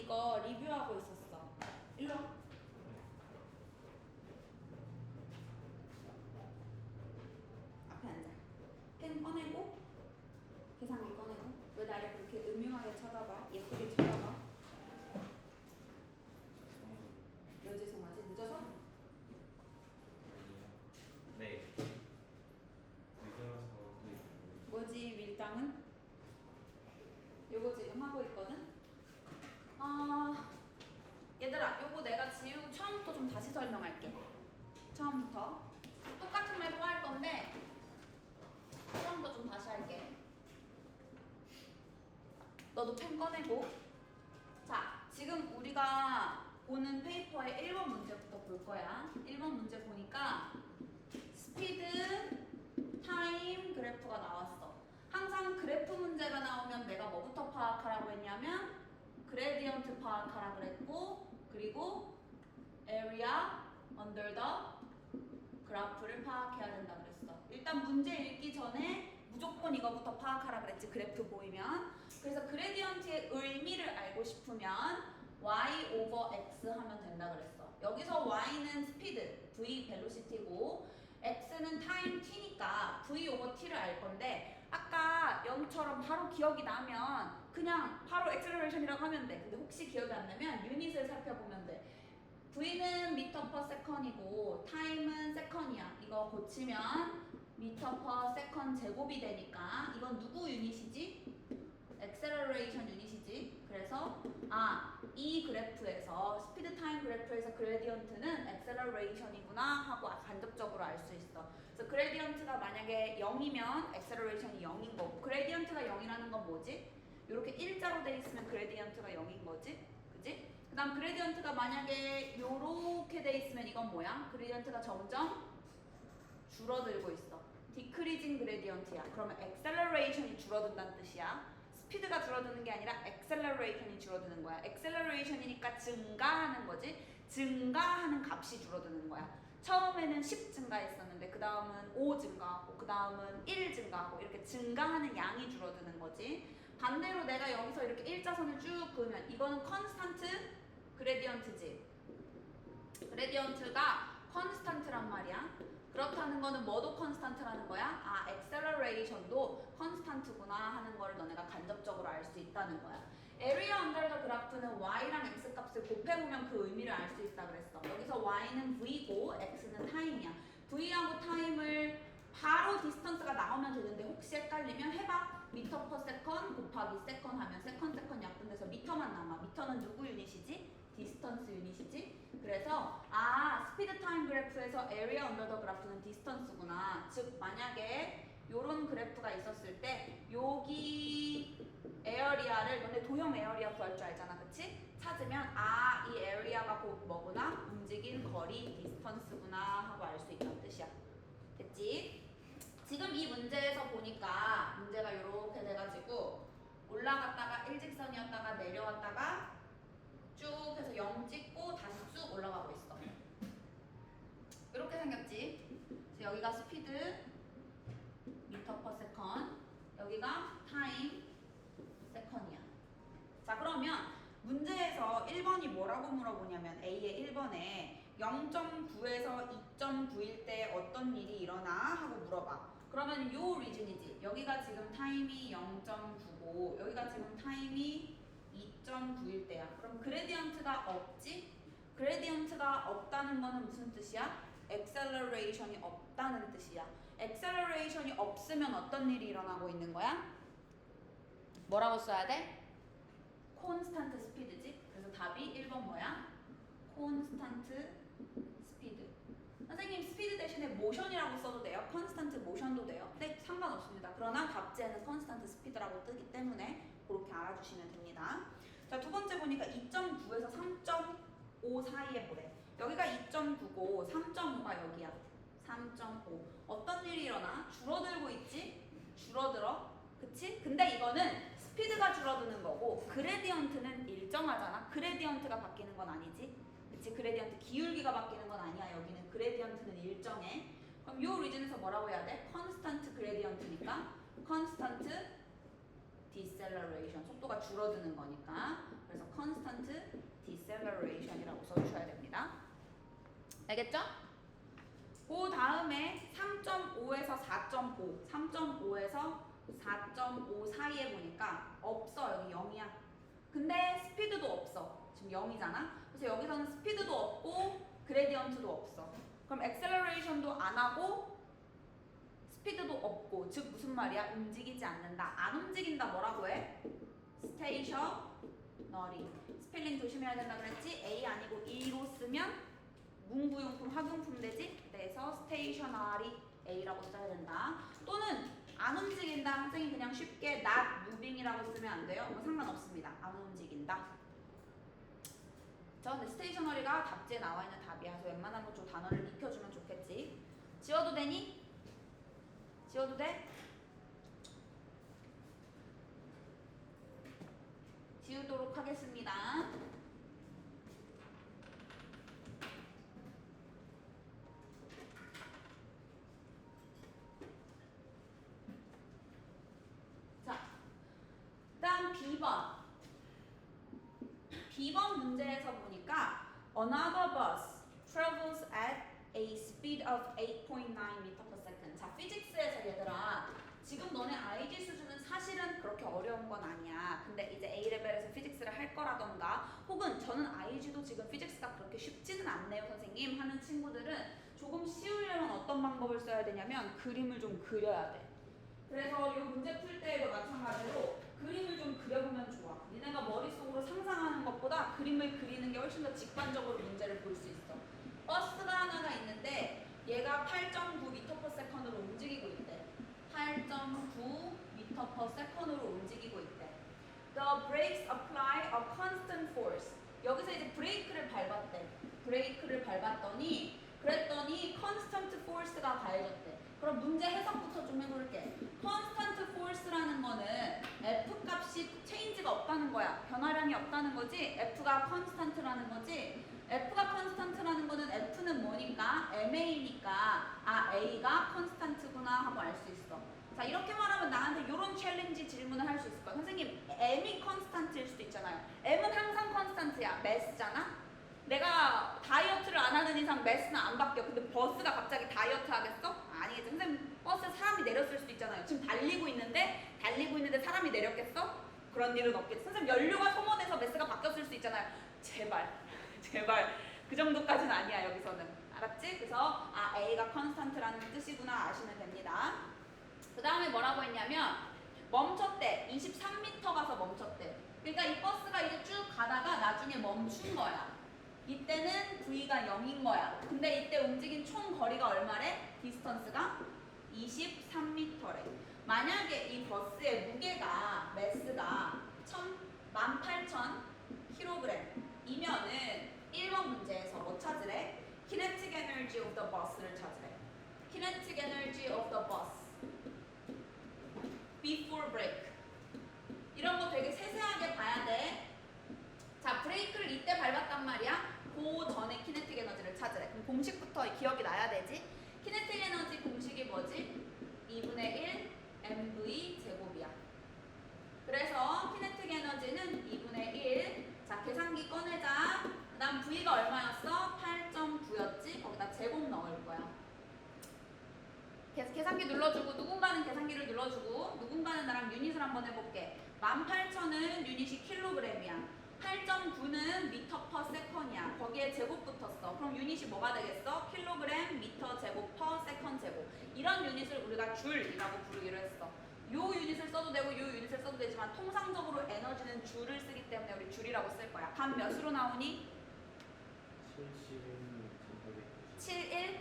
이거 리뷰하고 있었어. 일로 와. 앞에 앉아. 펜 꺼내고 계산기 꺼내고. 왜 나를 그렇게 음흉하게 쳐다봐? 예쁘게 쳐다봐. 왜 죄송하지? 늦어서? 네. 늦어서 뭐지 밀당은? 요거 지금 하고 있거든? 얘들아 요거 내가 지우고 처음부터 좀 다시 설명할게. 처음부터 똑같은 말 또 할 건데 처음부터 좀 다시 할게. 너도 펜 꺼내고. 자, 지금 우리가 보는 페이퍼의 1번 문제부터 볼 거야. 1번 문제 보니까 스피드, 타임 그래프가 나왔어. 항상 그래프 문제가 나오면 내가 뭐부터 파악하라고 했냐면 그레디언트 파악하라 그랬고, 그리고 area under the 그래프를 파악해야 된다 그랬어. 일단 문제 읽기 전에 무조건 이거부터 파악하라 그랬지. 그래프 보이면. 그래서 그레디언트의 의미를 알고 싶으면 y over x 하면 된다 그랬어. 여기서 y는 스피드, v 벨로시티고 x는 타임 t니까 v over t를 알 건데 아까 여기처럼 바로 기억이 나면 그냥 바로 acceleration이라고 하면 돼. 근데 혹시 기억이 안 나면 유닛을 살펴보면 돼. v는 미터 퍼 세컨이고 타임은 세컨이야. 이거 고치면 미터 퍼 세컨 제곱이 되니까 이건 누구 유닛이지? 액셀러레이션 유닛이지. 그래서 이 그래프에서 스피드 타임 그래프에서 그레디언트는 액셀러레이션이구나 하고 간접적으로 알 수 있어. 그래서 그레디언트가 만약에 0이면 액셀러레이션이 0인 거고, 그레디언트가 0이라는 건 뭐지? 이렇게 일자로 돼 있으면 그레디언트가 0인 거지. 그지? 그 다음 그레디언트가 만약에 이렇게 돼 있으면 이건 뭐야? 그레디언트가 점점 줄어들고 있어. 디크리징 그레디언트야. 그러면 액셀러레이션이 줄어든다는 뜻이야. 스피드가 줄어드는 게 아니라 액셀러레이션이 줄어드는 거야. 액셀러레이션이니까 증가하는 거지. 증가하는 값이 줄어드는 거야. 처음에는 10 증가했었는데 그 다음은 5 증가하고 그 다음은 1 증가하고 이렇게 증가하는 양이 줄어드는 거지. 반대로 내가 여기서 이렇게 일자선을 쭉 그으면 이거는 컨스탄트 그레디언트지. 그레디언트가 컨스탄트란 말이야. 그렇다는 거는 뭐도 컨스탄트라는 거야? 액셀러레이션도 컨스탄트구나 하는 거를 너네가 간접적으로 알 수 있다는 거야. 에리어 언더 더 그래프는 y랑 x 값을 곱해보면 그 의미를 알 수 있다 그랬어. 여기서 y는 v고 x는 타임이야. v하고 타임을 바로 디스턴스가 나오면 되는데 혹시 헷갈리면 해봐. 미터 퍼 세컨 곱하기 세컨 하면 세컨 약분돼서 미터만 남아. 미터는 누구 유닛이지? 디스턴스 유닛이지. 그래서 스피드 타임 그래프에서 에리어 언더 더 그래프는 디스턴스구나. 즉 만약에 요런 그래프가 있었을 때 여기 에어리아를 너네 도형 에어리아 구할 줄 알잖아. 그치? 찾으면 이 에어리아가 곧 뭐구나? 움직인 거리 디스턴스구나 하고 알 수 있다는 뜻이야. 됐지? 지금 이 문제에서 보니까 문제가 이렇게 돼가지고 올라갔다가 일직선이었다가 내려왔다가 쭉 해서 0 찍고 다시 쭉 올라가고 있어. 이렇게 생겼지. 그래서 여기가 스피드 미터 퍼 세컨, 여기가 타임 세컨이야. 자, 그러면 문제에서 1번이 뭐라고 물어보냐면 A의 1번에 0.9에서 2.9일 때 어떤 일이 일어나? 하고 물어봐. 그러면 요 리즌이지. 여기가 지금 타임이 0.9고 여기가 지금 타임이 2.9일 때야. 그럼 그레디언트가 없지? 그레디언트가 없다는 거는 무슨 뜻이야? 액셀러레이션이 없다는 뜻이야. 액셀러레이션이 없으면 어떤 일이 일어나고 있는 거야? 뭐라고 써야 돼? 콘스탄트 스피드지? 그래서 답이 1번 뭐야? 콘스탄트 스피드. 선생님 스피드 대신에 모션이라고 써도 돼요? 컨스탄트 모션도 돼요? 네, 상관없습니다. 그러나 답지에는 컨스탄트 스피드라고 뜨기 때문에 그렇게 알아주시면 됩니다. 자, 두 번째 보니까 2.9에서 3.5 사이에 보래. 여기가 2.9고 3.5가 여기야. 3.5. 어떤 일이 일어나? 줄어들고 있지? 줄어들어. 그치? 근데 이거는 스피드가 줄어드는 거고 그레디언트는 일정하잖아. 그레디언트가 바뀌는 건 아니지. 그치? 그레디언트 기울기가 바뀌는 건 아니야. 여기는 그레디언트는 일정해. 그럼 요 리즌에서 뭐라고 해야 돼? 컨스탄트 그레디언트니까 컨스탄트 디셀 deceleration. 속도가 줄어드는 거니까. 그래서 constant deceleration이라고 써주셔야 됩니다. 알겠죠? 그 다음에 3.5에서 4.5, 3.5에서 4.5 사이에 보니까 없어. 여기 0이야. 근데 스피드도 없어. 지금 0이잖아. 그래서 여기서는 스피드도 없고 그레디언트도 없어. 그럼 acceleration도 안 하고 스피드도 없고, 즉 무슨 말이야? 움직이지 않는다. 안 움직인다 뭐라고 해? stationary. 스펠링 조심해야 된다 그랬지? A 아니고 E로 쓰면 문구용품, 학용품 되지? 그래서 stationary A라고 써야 된다. 또는 안 움직인다. 선생님 그냥 쉽게 not moving이라고 쓰면 안 돼요? 뭐 상관없습니다. 안 움직인다. 근데 stationary가 답지에 나와 있는 답이야. 그래서 웬만하면 좀 단어를 익혀주면 좋겠지. 지워도 되니? 지워도 돼? 지우도록 하겠습니다. 자, 그다음 B번 문제에서 보니까 another bus travels at a speed of 8.9 m/s. 자, 피직스에서 얘들아, 지금 너네 IG 수준은 사실은 그렇게 어려운 건 아니야. 근데 이제 A레벨에서 피직스를 할 거라던가, 혹은 저는 IG도 지금 피직스가 그렇게 쉽지는 않네요 선생님 하는 친구들은 조금 쉬우려면 어떤 방법을 써야 되냐면 그림을 좀 그려야 돼. 그래서 이 문제 풀 때에도 마찬가지로 그림을 좀 그려보면 좋아. 니네가 머릿속으로 상상하는 것보다 그림을 그리는 게 훨씬 더 직관적으로 문제를 볼 수 있어. 버스가 하나가 있는데 얘가 8.9m/s로 움직이고 있대. 8.9m/s로 움직이고 있대. The brakes apply a constant force. 여기서 이제 브레이크를 밟았대. 브레이크를 밟았더니 그랬더니 constant force가 가해졌대. 그럼 문제 해석부터 좀 해볼게. constant force라는 거는 F 값이 change가 없다는 거야. 변화량이 없다는 거지. F가 constant라는 거지. F가 constant라는 거는 F는 뭐니까? MA니까 아 A가 constant구나 하고 알 수 있어. 자, 이렇게 말하면 나한테 이런 챌린지 질문을 할 수 있을 거야. 선생님 M이 constant일 수도 있잖아요. M은 항상 constant야. mass잖아. 내가 다이어트를 안 하는 이상 매스는 안 바뀌어. 근데 버스가 갑자기 다이어트 하겠어? 아니겠지. 선생님 버스에 사람이 내렸을 수도 있잖아요. 지금 달리고 있는데 사람이 내렸겠어? 그런 일은 없겠지. 선생님 연료가 소모돼서 매스가 바뀌었을 수 있잖아요. 제발 그 정도까지는 아니야 여기서는. 알았지? 그래서 아 A가 constant라는 뜻이구나 아시면 됩니다. 그 다음에 뭐라고 했냐면 멈췄대. 23m 가서 멈췄대. 그러니까 이 버스가 이제 쭉 가다가 나중에 멈춘 거야. 이때는 V가 0인 거야. 근데 이때 움직인 총 거리가 얼마래? 디스턴스가 23m래. 만약에 이 버스의 무게가 매스가 18,000kg 이면은 1번 문제에서 뭐 찾으래? Kinetic energy of the bus를 찾으래. Kinetic energy of the bus before brake. 이런 거 되게 세세하게 봐야 돼. 자, 브레이크를 이때 밟았단 말이야. 그 전에 키네틱 에너지를 찾으래. 그럼 공식부터 기억이 나야 되지. 키네틱 에너지 공식이 뭐지? 2분의 1 mv 제곱이야. 그래서 키네틱 에너지는 2분의 1. 자, 계산기 꺼내자. 그 다음 V가 얼마였어? 8.9였지? 거기다 제곱 넣을 거야. 계산기 눌러주고, 누군가는 계산기를 눌러주고, 누군가는 나랑 유닛을 한번 해볼게. 18,000은 유닛이 킬로그램이야. 8.9는 미터 퍼 세컨이야. 거기에 제곱 붙었어. 그럼 유닛이 뭐가 되겠어? 킬로그램, 미터 제곱, 퍼 세컨 제곱. 이런 유닛을 우리가 줄이라고 부르기로 했어. 요 유닛을 써도 되고 요 유닛을 써도 되지만 통상적으로 에너지는 줄을 쓰기 때문에 우리 줄이라고 쓸 거야. 간 몇으로 나오니? 71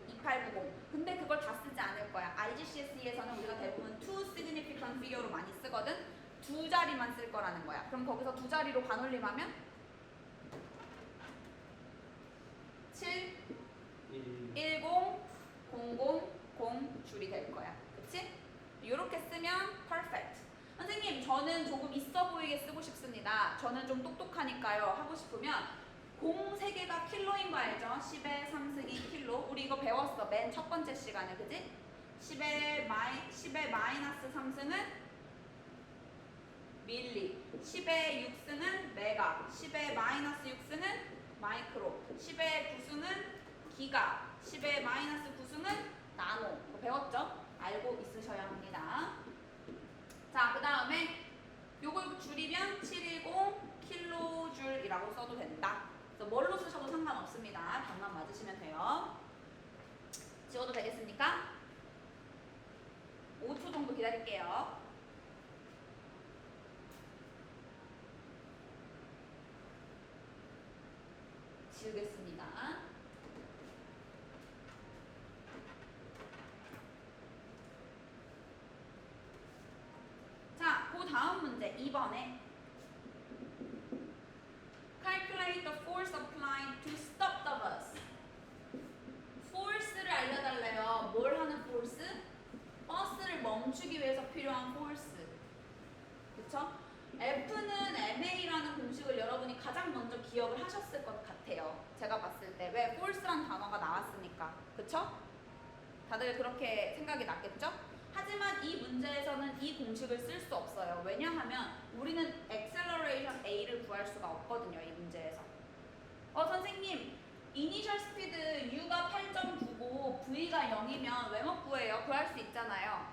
2890. 근데 그걸 다 쓰지 않을 거야. IGCSE에서는 우리가 대부분 two significant figure로 많이 쓰거든. 두 자리만 쓸 거라는 거야. 그럼 거기서 두 자리로 반올림하면 7 10 00 0 줄이 될 거야. 그치? 이렇게 쓰면 perfect. 선생님 저는 조금 있어 보이게 쓰고 싶습니다. 저는 좀 똑똑하니까요. 하고 싶으면 공 3개가 킬로인 거 알죠? 10의 3승이 킬로. 우리 이거 배웠어. 맨 첫 번째 시간에. 그치? 10의 마이너스 3승은 밀리, 10의 6승은 메가, 10의 마이너스 6승은 마이크로, 10의 9승은 기가, 10의 마이너스 9승은 나노. 이거 배웠죠? 알고 있으셔야 합니다. 자, 그 다음에 요걸 줄이면 710 킬로줄이라고 써도 된다. 그래서 뭘로 쓰셔도 상관없습니다. 답만 맞으시면 돼요. 지워도 되겠습니까? 5초 정도 기다릴게요. 지우겠습니다. 자, 그 다음 문제 2번에 Calculate the force applied to stop the bus. force를 알려달래요. 뭘 하는 force? 버스를 멈추기 위해서 필요한 force. 그쵸? F는 MA라는 공식을 여러분이 가장 먼저 기억을 하셨을 것 같아요. 제가 봤을 때. 왜? force란 단어가 나왔으니까. 그쵸? 다들 그렇게 생각이 났겠죠? 하지만 이 문제에서는 이 공식을 쓸 수 없어요. 왜냐하면 우리는 acceleration A를 구할 수가 없거든요. 이 문제에서. 선생님, 이니셜 스피드 U가 8.9고 V가 0이면 왜 못 구해요? 구할 수 있잖아요.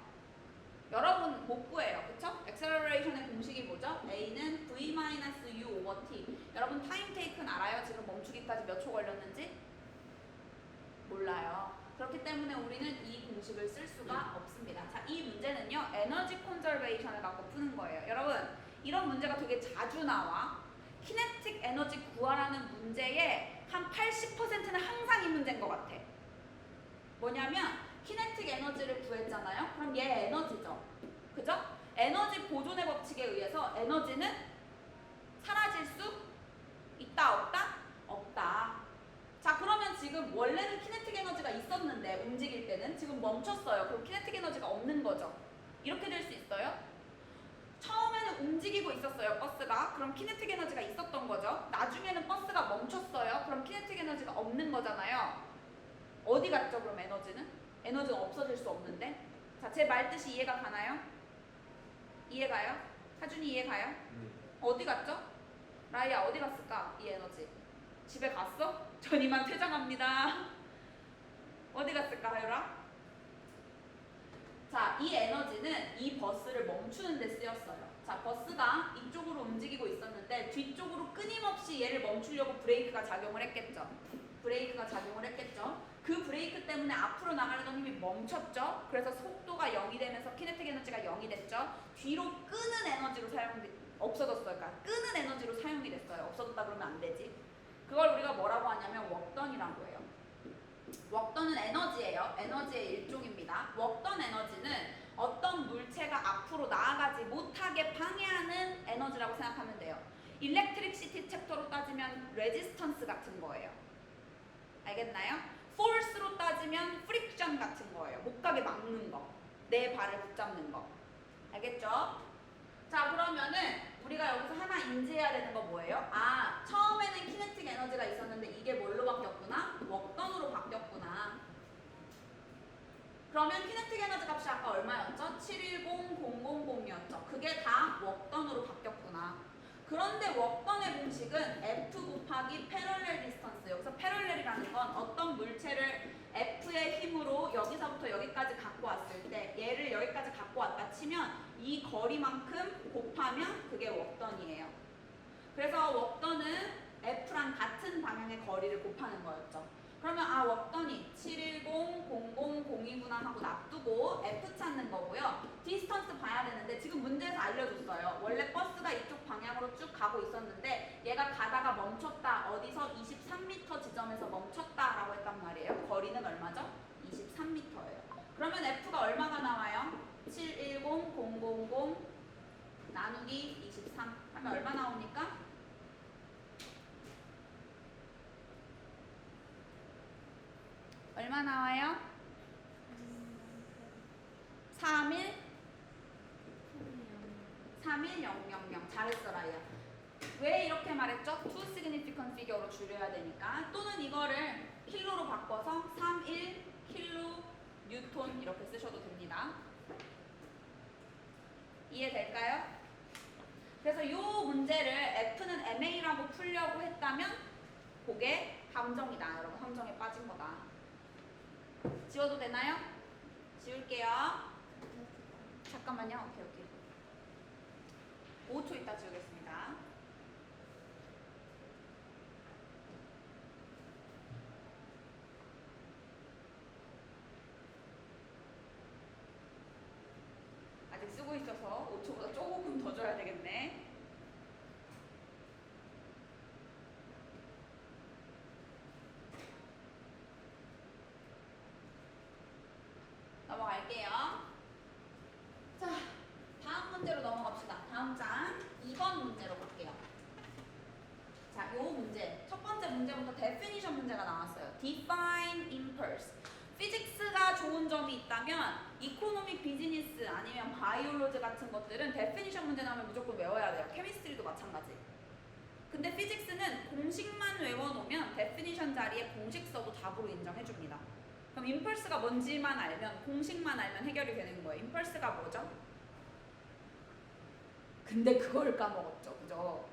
여러분 못 구해요. 그쵸? acceleration의 공식이 뭐죠? A는 V-U over T. 여러분 타임 테이크는 알아요? 지금 멈추기까지 몇 초 걸렸는지? 몰라요. 그렇기 때문에 우리는 이 공식을 쓸 수가 없습니다. 자, 이 문제는요, 에너지 컨저베이션을 갖고 푸는 거예요. 여러분, 이런 문제가 되게 자주 나와. 키네틱 에너지 구하라는 문제의 한 80%는 항상 이 문제인 것 같아. 뭐냐면, 키네틱 에너지를 구했잖아요? 그럼 얘 에너지죠. 그죠? 에너지 보존의 법칙에 의해서 에너지는 사라질 수 있다, 없다? 없다. 자, 그러면 지금 원래는 키네틱 에너지가 있었는데 움직일 때는 지금 멈췄어요. 그럼 키네틱 에너지가 없는 거죠. 이렇게 될 수 있어요. 처음에는 움직이고 있었어요, 버스가. 그럼 키네틱 에너지가 있었던 거죠. 나중에는 버스가 멈췄어요. 그럼 키네틱 에너지가 없는 거잖아요. 어디 갔죠, 그럼 에너지는? 에너지는 없어질 수 없는데. 자, 제 말 뜻이 이해가 가나요? 이해가요? 하준이 이해가요? 어디 갔죠? 라이야, 어디 갔을까, 이 에너지? 집에 갔어? 전 이만 퇴장합니다. 어디 갔을까, 하유라? 자, 이 에너지는 이 버스를 멈추는 데 쓰였어요. 자, 버스가 이쪽으로 움직이고 있었는데 뒤쪽으로 끊임없이 얘를 멈추려고 브레이크가 작용을 했겠죠. 브레이크가 작용을 했겠죠. 그 브레이크 때문에 앞으로 나가려던 힘이 멈췄죠. 그래서 속도가 0이 되면서 키네틱 에너지가 0이 됐죠. 뒤로 끄는 에너지로 없어졌어요. 그러니까 끄는 에너지로 사용이 됐어요. 없어졌다 그러면 안 되지. 그걸 우리가 뭐라고 하냐면 웍던이라고 해요. 웍던은 에너지예요. 에너지의 일종입니다. 웍던 에너지는 어떤 물체가 앞으로 나아가지 못하게 방해하는 에너지라고 생각하면 돼요. 일렉트릭시티 챕터로 따지면 레지스턴스 같은 거예요. 알겠나요? 포스로 따지면 프릭션 같은 거예요. 못 가게 막는 거. 내 발을 붙잡는 거. 알겠죠? 자, 그러면은 우리가 여기서 하나 인지해야 되는 거 뭐예요? 아, 처음에는 키네틱 에너지가 있었는데 이게 뭘로 바뀌었구나? 웍던으로 바뀌었구나. 그러면 키네틱 에너지 값이 아까 얼마였죠? 710000이었죠. 그게 다 웍던으로 바뀌었구나. 그런데 웍던의 공식은 F 곱하기 패럴렐 디스턴스. 여기서 패럴렐이라는 건 어떤 물체를 F의 힘으로 여기서부터 여기까지 갖고 왔을 때 얘를 여기까지 갖고 왔다 치면 이 거리만큼 곱하면 그게 웍던이에요. 그래서 웍던은 F랑 같은 방향의 거리를 곱하는 거였죠. 그러면 아, 웍던이 710002구나 하고 놔두고 F 찾는 거고요. 디스턴스 봐야 되는데 지금 문제에서 알려줬어요. 원래 버스가 이쪽 방향으로 쭉 가고 있었는데 얘가 가다가 멈췄다. 어디서 23m 지점에서 멈췄다라고 했단 말이에요. 거리는 얼마죠? 23m예요. 그러면 F가 얼마가 나와요? 710000 나누기 23 하면 얼마 나오니까? 얼마 나와요? 31000. 잘했어, 라이야. 왜 이렇게 말했죠? To significant figure로 줄여야 되니까. 또는 이거를 킬로로 바꿔서 31 킬로 뉴턴 이렇게 쓰셔도 됩니다. 이해될까요? 그래서 이 문제를 F는 MA라고 풀려고 했다면 그게 함정이다. 여러분 함정에 빠진 거다. 지워도 되나요? 지울게요. 잠깐만요. 오케이. 5초 있다 지우겠습니다. 아직 쓰고 있어서 5초보다 조금 더 줘야 되겠네. 넘어갈게요. 자, 다음 문제로 넘어갑시다. 다음 장 2번 문제로 갈게요. 자, 요 문제. 첫 번째 문제부터 definition 문제가 나왔어요. define impulse. 피직스가 좋은 점이 있다면 이코노믹 비즈니스 아니면 바이올로지 같은 것들은 definition 문제 나오면 무조건 외워야 돼요. 케미스트리도 마찬가지. 근데 피직스는 공식만 외워놓으면 definition 자리에 공식 써도 답으로 인정해줍니다. 그럼 impulse가 뭔지만 알면, 공식만 알면 해결이 되는 거예요. impulse가 뭐죠? 근데 그걸 까먹었죠. 그죠?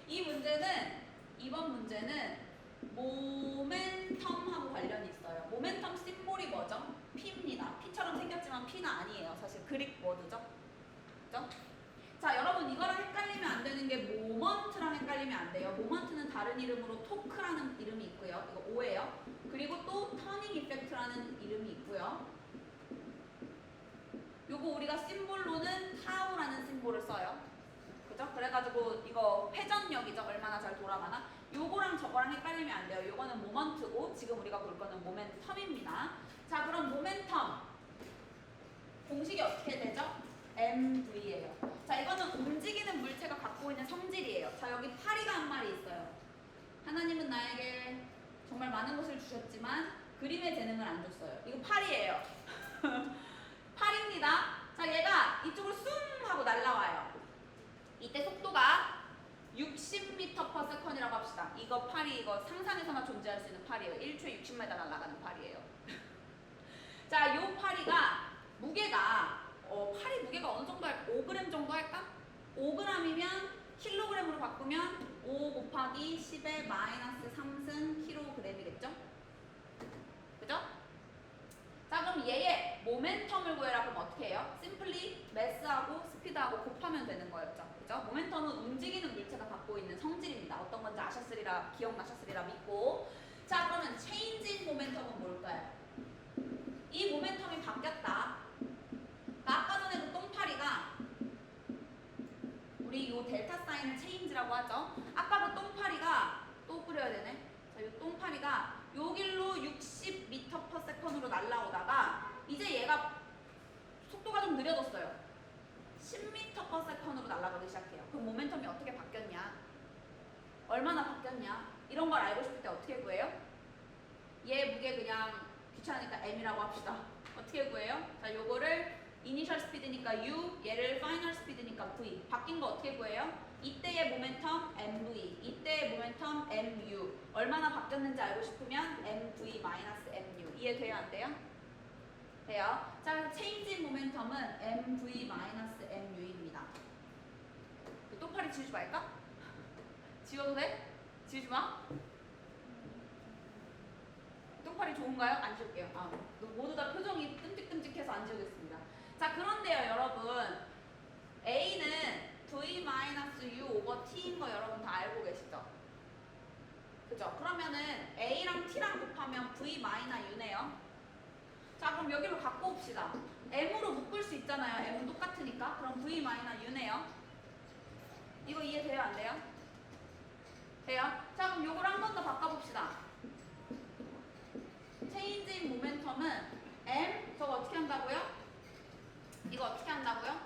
이 문제는, 이번 문제는 모멘텀하고 관련이 있어요. 모멘텀 심볼이 뭐죠? P입니다. P처럼 생겼지만 P는 아니에요. 사실 그릭 워드죠. 그죠? 자, 여러분 이거랑 헷갈리면 안 되는 게 모먼트랑 헷갈리면 안 돼요. 모먼트는 다른 이름으로 토크라는 이름이 있고요. 이거 오예요. 그리고 또 터닝 이펙트라는 이름이 있고요. 요거 우리가 심볼로는 타우라는 심볼을 써요. 그죠? 그래가지고 이거 회전력이죠. 얼마나 잘 돌아가나? 요거랑 저거랑 헷갈리면 안 돼요. 요거는 모먼트고 지금 우리가 볼 거는 모멘텀입니다. 자, 그럼 모멘텀 공식이 어떻게 되죠? MV예요. 자, 이거는 움직이는 물체가 갖고 있는 성질이에요. 자, 여기 파리가 한 마리 있어요. 하나님은 나에게 정말 많은 것을 주셨지만 그림의 재능을 안 줬어요. 이거 파리예요. 파리입니다. 자, 얘가 이쪽으로 숭 하고 날아와요. 이때 속도가 60m/s이라고 합시다. 이거 파리, 이거 상상에서만 존재할 수 있는 파리예요. 1초에 60m 날아가는 파리예요. 자, 요 파리가 무게가 파리 무게가 어느 정도 할까? 5g 정도 할까? 5g이면 킬로그램으로 바꾸면 5 곱하기 10의 마이너스 3승 킬로그램이겠죠? 그죠? 자, 그럼 얘의 모멘텀을 구해라. 그럼 어떻게 해요? 심플리 매스하고 스피드하고 곱하면 되는 거였죠. 그죠? 모멘텀은 움직이는 물체가 갖고 있는 성질입니다. 어떤 건지 아셨으리라, 기억나셨으리라 믿고. 자, 그러면 체인지 모멘텀은 뭘까요? 이 모멘텀이 바뀌었다. 아까 전에 그 똥파리가 우리 요 델타 사인을 체인지라고 하죠. 아까 그 똥파리가 또 그려야 되네. 자, 요 똥파리가 요 길로 60m/s로 날아오다가 이제 얘가 속도가 좀 느려졌어요. 10m/s로 날아가기 시작해요. 그럼 모멘텀이 어떻게 바뀌었냐? 얼마나 바뀌었냐? 이런 걸 알고 싶을 때 어떻게 구해요? 얘 무게 그냥 귀찮으니까 m이라고 합시다. 어떻게 구해요? 자, 요거를 이니셜 스피드니까 u, 얘를 파이널 스피드니까 v. 바뀐 거 어떻게 구해요? 이때의 모멘텀 mv, 이때의 모멘텀 mu. 얼마나 바뀌었는지 알고 싶으면 mv-mu. 이해돼요? 안 돼요? 돼요. 자, 체인지 모멘텀은 mv-mu입니다. 또 파리 지우지 말까? 지워도 돼? 지우지 마? 똥파리 좋은가요? 안 지울게요. 모두 다 표정이 끔찍끔찍해서 안 지우겠습니다. 자, 그런데요, 여러분. A는 V-U 오버 T인 거 여러분 다 알고 계시죠? 그죠? 그러면은 A랑 T랑 곱하면 V-U네요. 자, 그럼 여기로 갖고 옵시다. M으로 묶을 수 있잖아요. M은 똑같으니까. 그럼 V-U네요. 이거 이해돼요? 안 돼요? 돼요? 자, 그럼 요걸 한 번 더 바꿔봅시다. 체인지 모멘텀은 M, 저거 어떻게 한다고요? 이거 어떻게 한다고요?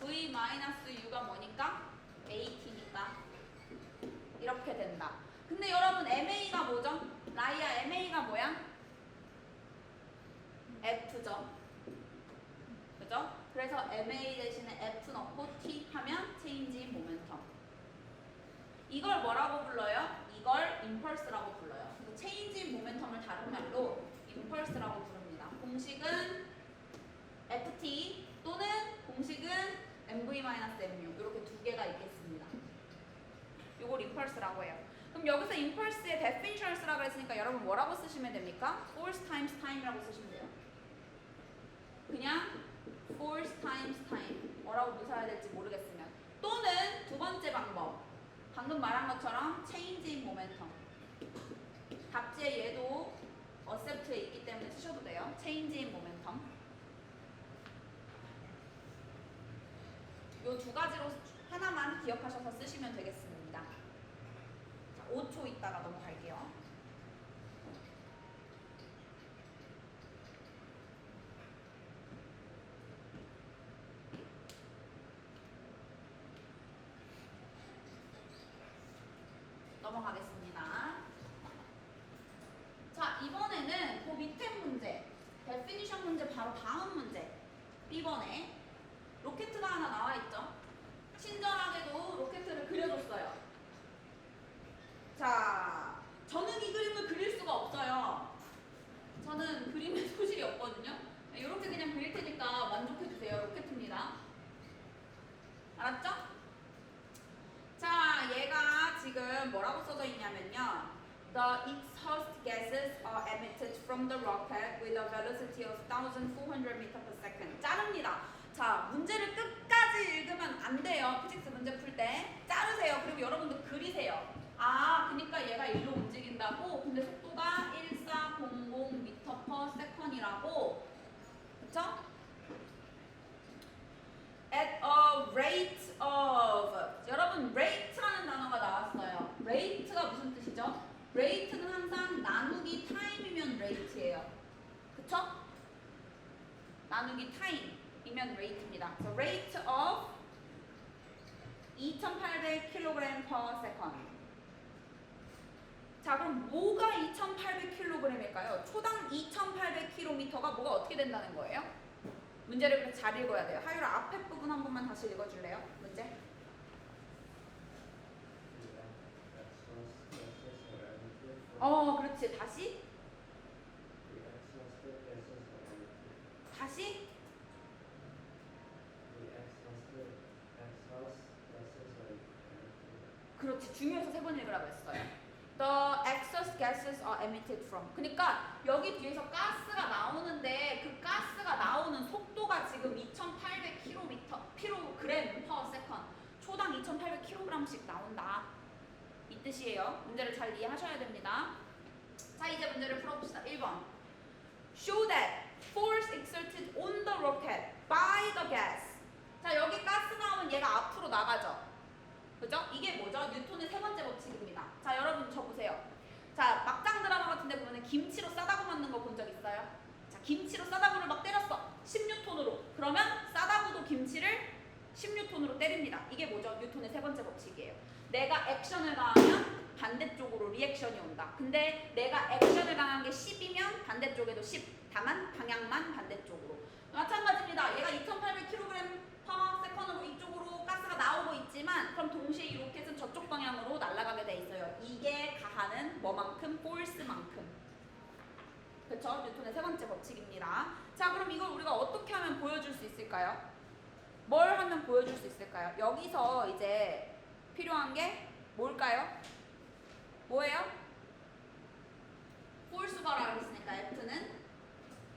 V-U가 뭐니까? AT니까 이렇게 된다. 근데 여러분 MA가 뭐죠? 라이아 MA가 뭐야? F죠. 그죠? 그래서 MA 대신에 F 넣고 T 하면 체인지 모멘텀. 이걸 뭐라고 불러요? 이걸 임펄스라고 불러요. 체인지 모멘텀을 다른 말로 impulse라고 부릅니다. 공식은 ft 또는 공식은 mv-mu 이렇게 두 개가 있겠습니다. 이걸 impulse라고 해요. 그럼 여기서 impulse의 definition을 쓰라고 했으니까 여러분 뭐라고 쓰시면 됩니까? force times time이라고 쓰시면 돼요. 그냥 force times time 뭐라고 묘사해야 될지 모르겠으면, 또는 두 번째 방법 방금 말한 것처럼 change in momentum, 답지에 얘도 accept에 있기 때문에 쓰셔도 돼요. change in momentum. 요 두 가지로 하나만 기억하셔서 쓰시면 되겠습니다. 자, 5초 있다가 넘어갈게요. 넘어가겠습니다. 자, 이번에는 그 밑에 문제, 데피니션 문제 바로 다음 문제, B번에 로켓트가 하나 나와 있죠. 친절하게도 로켓트를 그려줬어요. 자, 저는 이 그림을 그릴 수가 없어요. 저는 그림에 소질이 없거든요. 이렇게 그냥 그릴 테니까 만족해주세요. 로켓트입니다. 알았죠? 자, 얘가 지금 뭐라고 써져 있냐면요. The exhaust gases are emitted from the rocket with a velocity of 1,400 meters per second. 자릅니다. 자, 문제를 끝까지 읽으면 안 돼요. 피직스 문제 풀 때. 자르세요. 그리고 여러분도 그리세요. 아, 그러니까 얘가 일로 움직인다고? 근데 속도가 1400 m per second이라고. 그쵸? At a rate of. 여러분, rate라는 단어가 나왔어요. rate가 무슨 뜻이죠? rate는 항상 나누기 time이면 rate예요. 그쵸? 나누기 time이면 rate입니다. So rate of 2,800kg per second. 자, 그럼 뭐가 2,800kg일까요? 초당 2,800km가 뭐가 어떻게 된다는 거예요? 문제를 그렇게 잘 읽어야 돼요. 하율아, 앞에 부분 한 번만 다시 읽어줄래요? 문제? 그렇지. 다시? 다시? 그렇지. 중요해서 세 번 읽으라고 했어요. The exhaust gases are emitted from. 그러니까 여기 뒤에서 가스가 나오는데 그 가스가 나오는 속도가 지금 2,800km per second. 초당 2,800kg씩 나온다. 이 뜻이에요. 문제를 잘 이해하셔야 됩니다. 자, 이제 문제를 풀어봅시다. 1번. Show that force exerted on the rocket by the gas. 자, 여기 가스 나오면 얘가 앞으로 나가죠. 그죠? 이게 뭐죠? 뉴턴의 세 번째 법칙입니다. 자, 여러분 저 보세요. 자, 막장 드라마 같은 데 보면 김치로 싸다구 맞는 거 본 적 있어요? 자, 김치로 싸다구를 막 때렸어. 10뉴턴으로. 그러면 싸다구도 김치를 10뉴턴으로 때립니다. 이게 뭐죠? 뉴턴의 세 번째 법칙이에요. 내가 액션을 가하면 반대쪽으로 리액션이 온다. 근데 내가 액션을 가한 게 10이면 반대쪽에도 10. 다만 방향만 반대쪽으로. 마찬가지입니다. 얘가 2,800kg per second으로 이쪽으로 가스가 나오고 있지만 그럼 동시에 이 로켓은 저쪽 방향으로 날아가게 돼 있어요. 이게 가하는 뭐만큼? force만큼. 그렇죠? 뉴턴의 세 번째 법칙입니다. 자, 그럼 이걸 우리가 어떻게 하면 보여줄 수 있을까요? 뭘 하면 보여줄 수 있을까요? 여기서 이제 필요한 게 뭘까요? 뭐예요? force가라고 했으니까 F는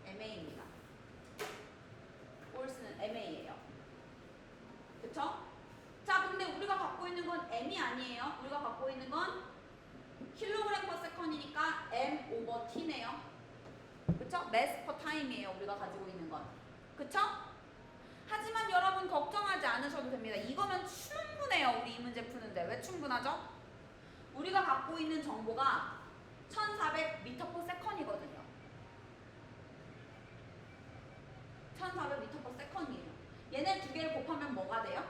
MA입니다. force는 MA예요. 그쵸? 자, 근데 우리가 갖고 있는 건 M이 아니에요. 우리가 갖고 있는 건 킬로그램 per second이니까 M over T네요. 그쵸? mass per time이에요. 우리가 가지고 있는 건. 그쵸? 하지만 여러분 걱정하지 않으셔도 됩니다. 이거면 충분해요. 우리 이 문제 푸는데. 왜 충분하죠? 우리가 갖고 있는 정보가 1,400m per second이거든요. 1,400m per second이에요. 얘네 두 개를 곱하면 뭐가 돼요?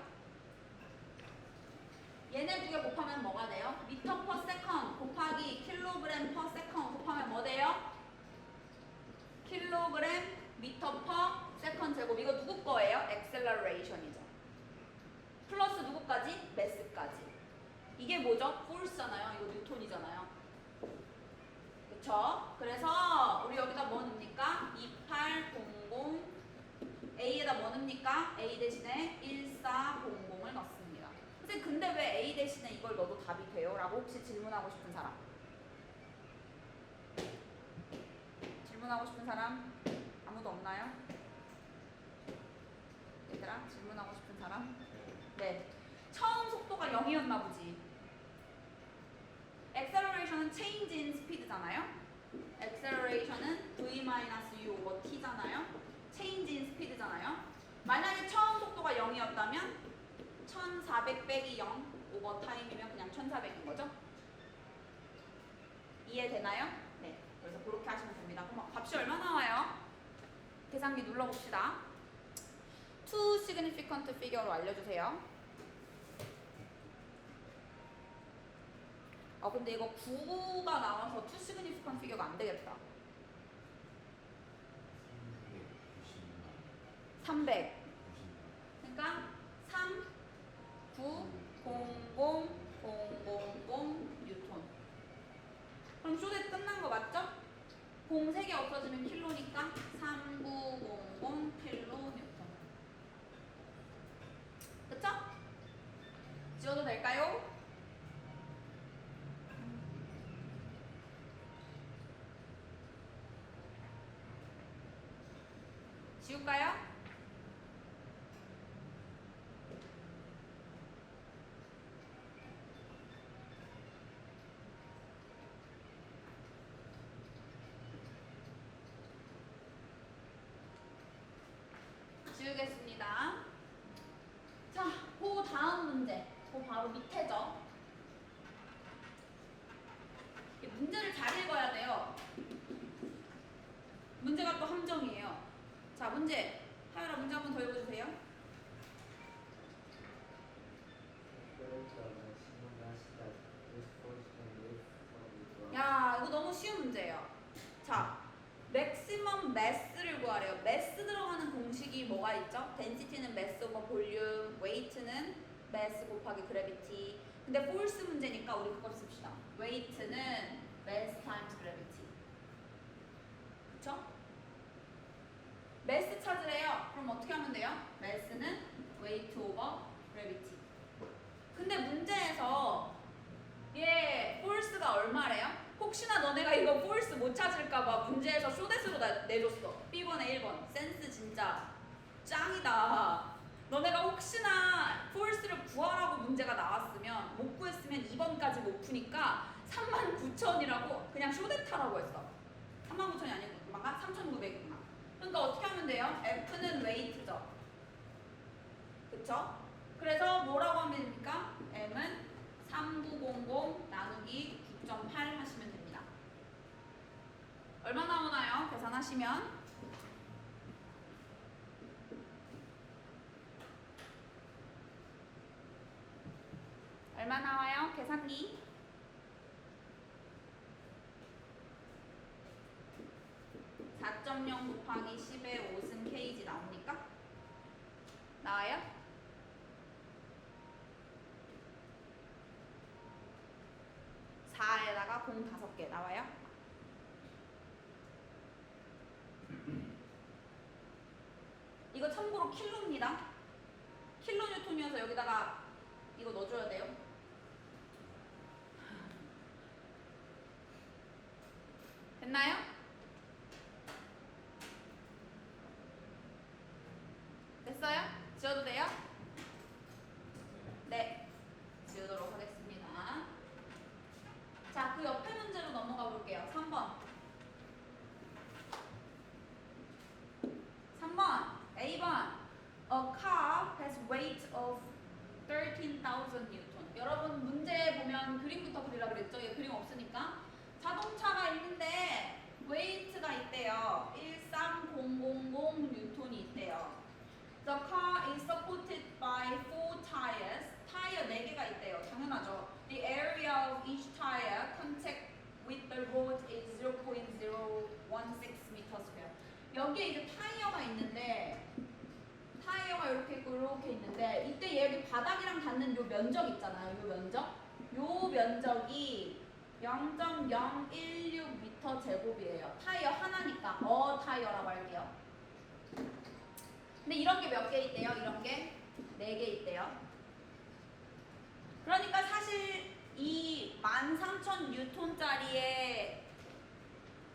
얘네 두 개 곱하면 뭐가 돼요? 미터 per second 곱하기 킬로그램 per second 곱하면 뭐 돼요? 킬로그램 미터 per second 제곱. 이거 누구 거예요? acceleration이죠. 플러스 누구까지? mass까지. 이게 뭐죠? force잖아요. 이거 뉴턴이잖아요. 그쵸? 그래서 우리 여기다 뭐 A에다 뭐 넣습니까? A 대신에 1400을 넣습니다. 선생님 근데 왜 A 대신에 이걸 넣어도 답이 돼요? 라고 혹시 질문하고 싶은 사람? 질문하고 싶은 사람? 아무도 없나요? 얘들아 질문하고 싶은 사람? 네. 처음 속도가 0이었나 보지. acceleration은 change in speed잖아요. acceleration은 v-u/t잖아요. change in speed잖아요. 만약에 처음 속도가 0이었다면 1400 빼기 0 오버 타임이면 그냥 1400인 거죠. 이해되나요? 네. 그래서 그렇게 하시면 됩니다. 그럼 값이 얼마 나와요? 계산기 눌러봅시다. Two significant figure로 알려주세요. 근데 이거 9가 나와서 two significant figure가 안 되겠다. 300. 그러니까 3, 9, 0, 0, 0, 0, 뉴턴. 그럼 쇼대 끝난 거 맞죠? 0 3개 없어지면 킬로니까 3, 9, 0, 0 킬로 뉴턴. 그쵸? 지워도 될까요? 지울까요? 지우겠습니다. 자, 그 다음 문제. 그 바로 밑에죠. 이 문제를 잘 읽어야 돼요. 문제가 또 함정이에요. 자, 문제. 하율아 문제 한번 더 읽어주세요. 야, 이거 너무 쉬운 문제예요. 자, 맥시멈 매스를 구하래요. 매스 들어가는 공식이 뭐가 있죠? density는 mass over volume, weight는 mass 곱하기 gravity. 근데 force 문제니까 우리 그걸 씁시다. weight는 mass times gravity. 그쵸? mass 찾으래요. 그럼 어떻게 하면 돼요? mass는 weight over gravity. 근데 문제에서 얘 force가 얼마래요? 혹시나 너네가 이거 force 못 찾을까봐 문제에서 쇼대스로 내줬어. B번에 1번. 센스 진짜 짱이다. 너네가 혹시나 force를 구하라고 문제가 나왔으면 못 구했으면 2번까지 못 푸니까 39,000이라고 그냥 쇼대타라고 했어. 39,000이 아니고 3,900이구나. 그러니까 어떻게 하면 돼요? F는 weight죠. 그쵸? 그래서 뭐라고 하면 됩니까? M은 3900 나누기 9.8 하시면 됩니다. 얼마 나오나요? 계산하시면 얼마 나와요? 계산기 4.0 곱하기 10의 5승 kg 나옵니까? 나와요? 4에다가 5개 나와요? 이거 참고로 킬로입니다. 킬로 뉴턴이어서 여기다가 이거 넣어줘야 돼요. 됐나요? 됐어요? 지워도 돼요? 네, 지우도록 하겠습니다. 자, 그 옆에 문제로 넘어가 볼게요. 3번. 3번, A번. A car has weight of 13,000 Newton. 여러분 문제 보면 그림부터 그리라 그랬죠? 얘 그림 없으니까. 자동차가 있는데 weight가 있대요. 13,000 뉴턴이 있대요. The car is supported by 4 tires. 타이어 4개가 있대요. 당연하죠. The area of each tire contact with the road is 0.016 meter square. 여기에 이제 타이어가 있는데 타이어가 이렇게 있고 이렇게 있는데 이때 여기 바닥이랑 닿는 요 면적 있잖아요. 요 면적. 요 면적이 0.016m 제곱이에요. 타이어 하나니까 타이어라고 할게요. 근데 이런 게 몇 개 있대요? 이런 게 4개 있대요. 그러니까 사실 이 13,000뉴턴짜리의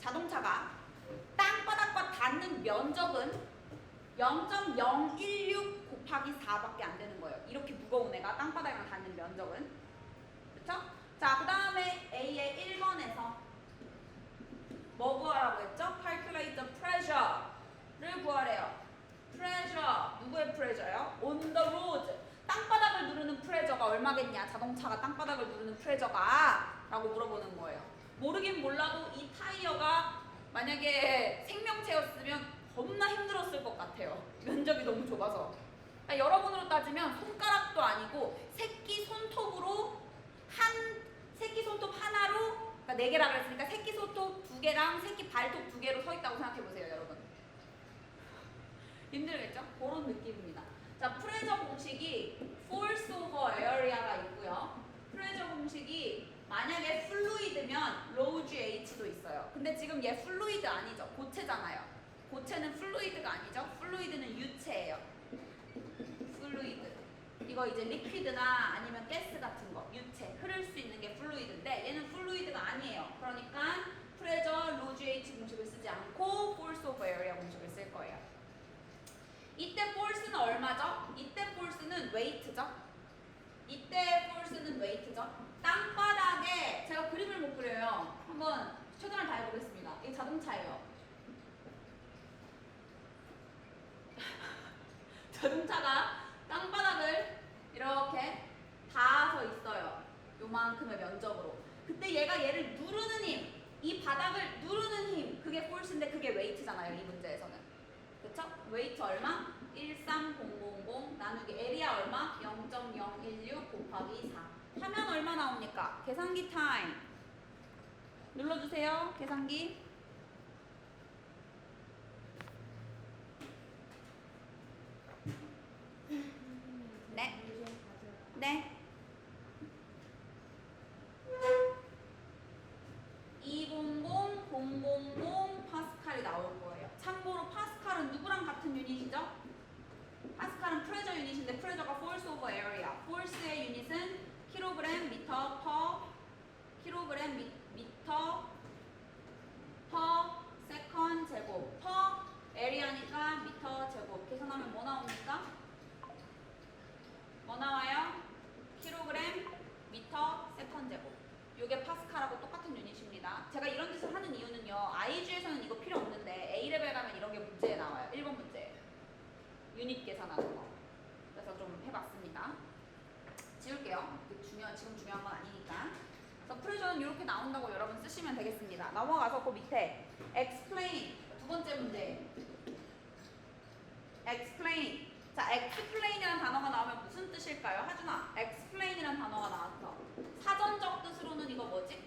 자동차가 땅바닥과 닿는 면적은 0.016 곱하기 4밖에 안 되는 거예요. 이렇게 무거운 애가 땅바닥이랑 닿는 면적은. 그렇죠? 자, 그 다음에 A의 1번에서 뭐 구하라고 했죠? Calculate the pressure를 구하래요. pressure, 누구의 pressure요? On the road. 땅바닥을 누르는 프레저가 얼마겠냐? 자동차가 땅바닥을 누르는 프레저가 라고 물어보는 거예요. 모르긴 몰라도 이 타이어가 만약에 생명체였으면 겁나 힘들었을 것 같아요. 면적이 너무 좁아서. 그러니까 여러분으로 따지면 손가락도 아니고 새끼 손톱으로 새끼 손톱 하나로, 그러니까 4개라 그랬으니까 새끼 손톱 2개랑 새끼 발톱 2개로 서 있다고 생각해 보세요, 여러분. 힘들겠죠? 그런 느낌입니다. 자, 프레저 공식이 force over area가 있고요. 프레저 공식이 만약에 플루이드면 rho GH도 있어요. 근데 지금 얘 플루이드 아니죠? 고체잖아요. 고체는 플루이드가 아니죠? 플루이드는 유체예요. 플루이드. 이거 이제 리퀴드나 아니면 가스 같은 거, 유체, 흐를 수 있는 게 플루이드인데 얘는 플루이드가 아니에요. 그러니까 프레저 rho GH 공식을 쓰지 않고 force over area 공식을 쓸 거예요. 이때 force는 얼마죠? 이때 force는 weight죠? 이때 force는 weight죠? 땅바닥에 제가 그림을 못 그려요. 한번 최선을 다해보겠습니다. 이게 자동차예요. 자동차가 땅바닥을 이렇게 닿아서 있어요. 요만큼의 면적으로. 그때 얘가 얘를 누르는 힘, 이 바닥을 누르는 힘, 그게 force인데 그게 weight잖아요. 이 문제에서는. 그쵸? 웨이트 얼마? 13000 나누기 에리아 얼마? 0.016 곱하기 4. 하면 얼마 나옵니까? 계산기 타임. 눌러주세요. 계산기. 네. 네. 200000 파스칼이 나올 거예요. 참고로 파스칼은 누구랑 같은 유닛이죠? 파스칼은 프레저 유닛인데 프레저가 force over area. force의 유닛은 킬로그램 미터 퍼 킬로그램 미터 퍼 세컨 제곱 퍼 에리아니까 미터 제곱. 계산하면 뭐 나옵니까? 뭐 나와요? 킬로그램 미터 세컨 제곱. 요게 파스칼하고 똑같은 유닛입니다. 제가 이런 짓을 하는 이유는요. IG에서는 이거 필요 없는데 A레벨 가면 이런 게 문제에 나와요. 1번 문제. 유닛 계산하는 거. 그래서 좀 해봤습니다. 지울게요. 지금 중요한 건 아니니까. 그래서 프레저는 이렇게 나온다고 여러분 쓰시면 되겠습니다. 넘어가서 그 밑에 explain. 2번째 문제. explain. 자, explain이라는 단어가 나오면 무슨 뜻일까요? 하준아, explain이라는 단어가 나왔어. 사전적 뜻으로는 이거 뭐지?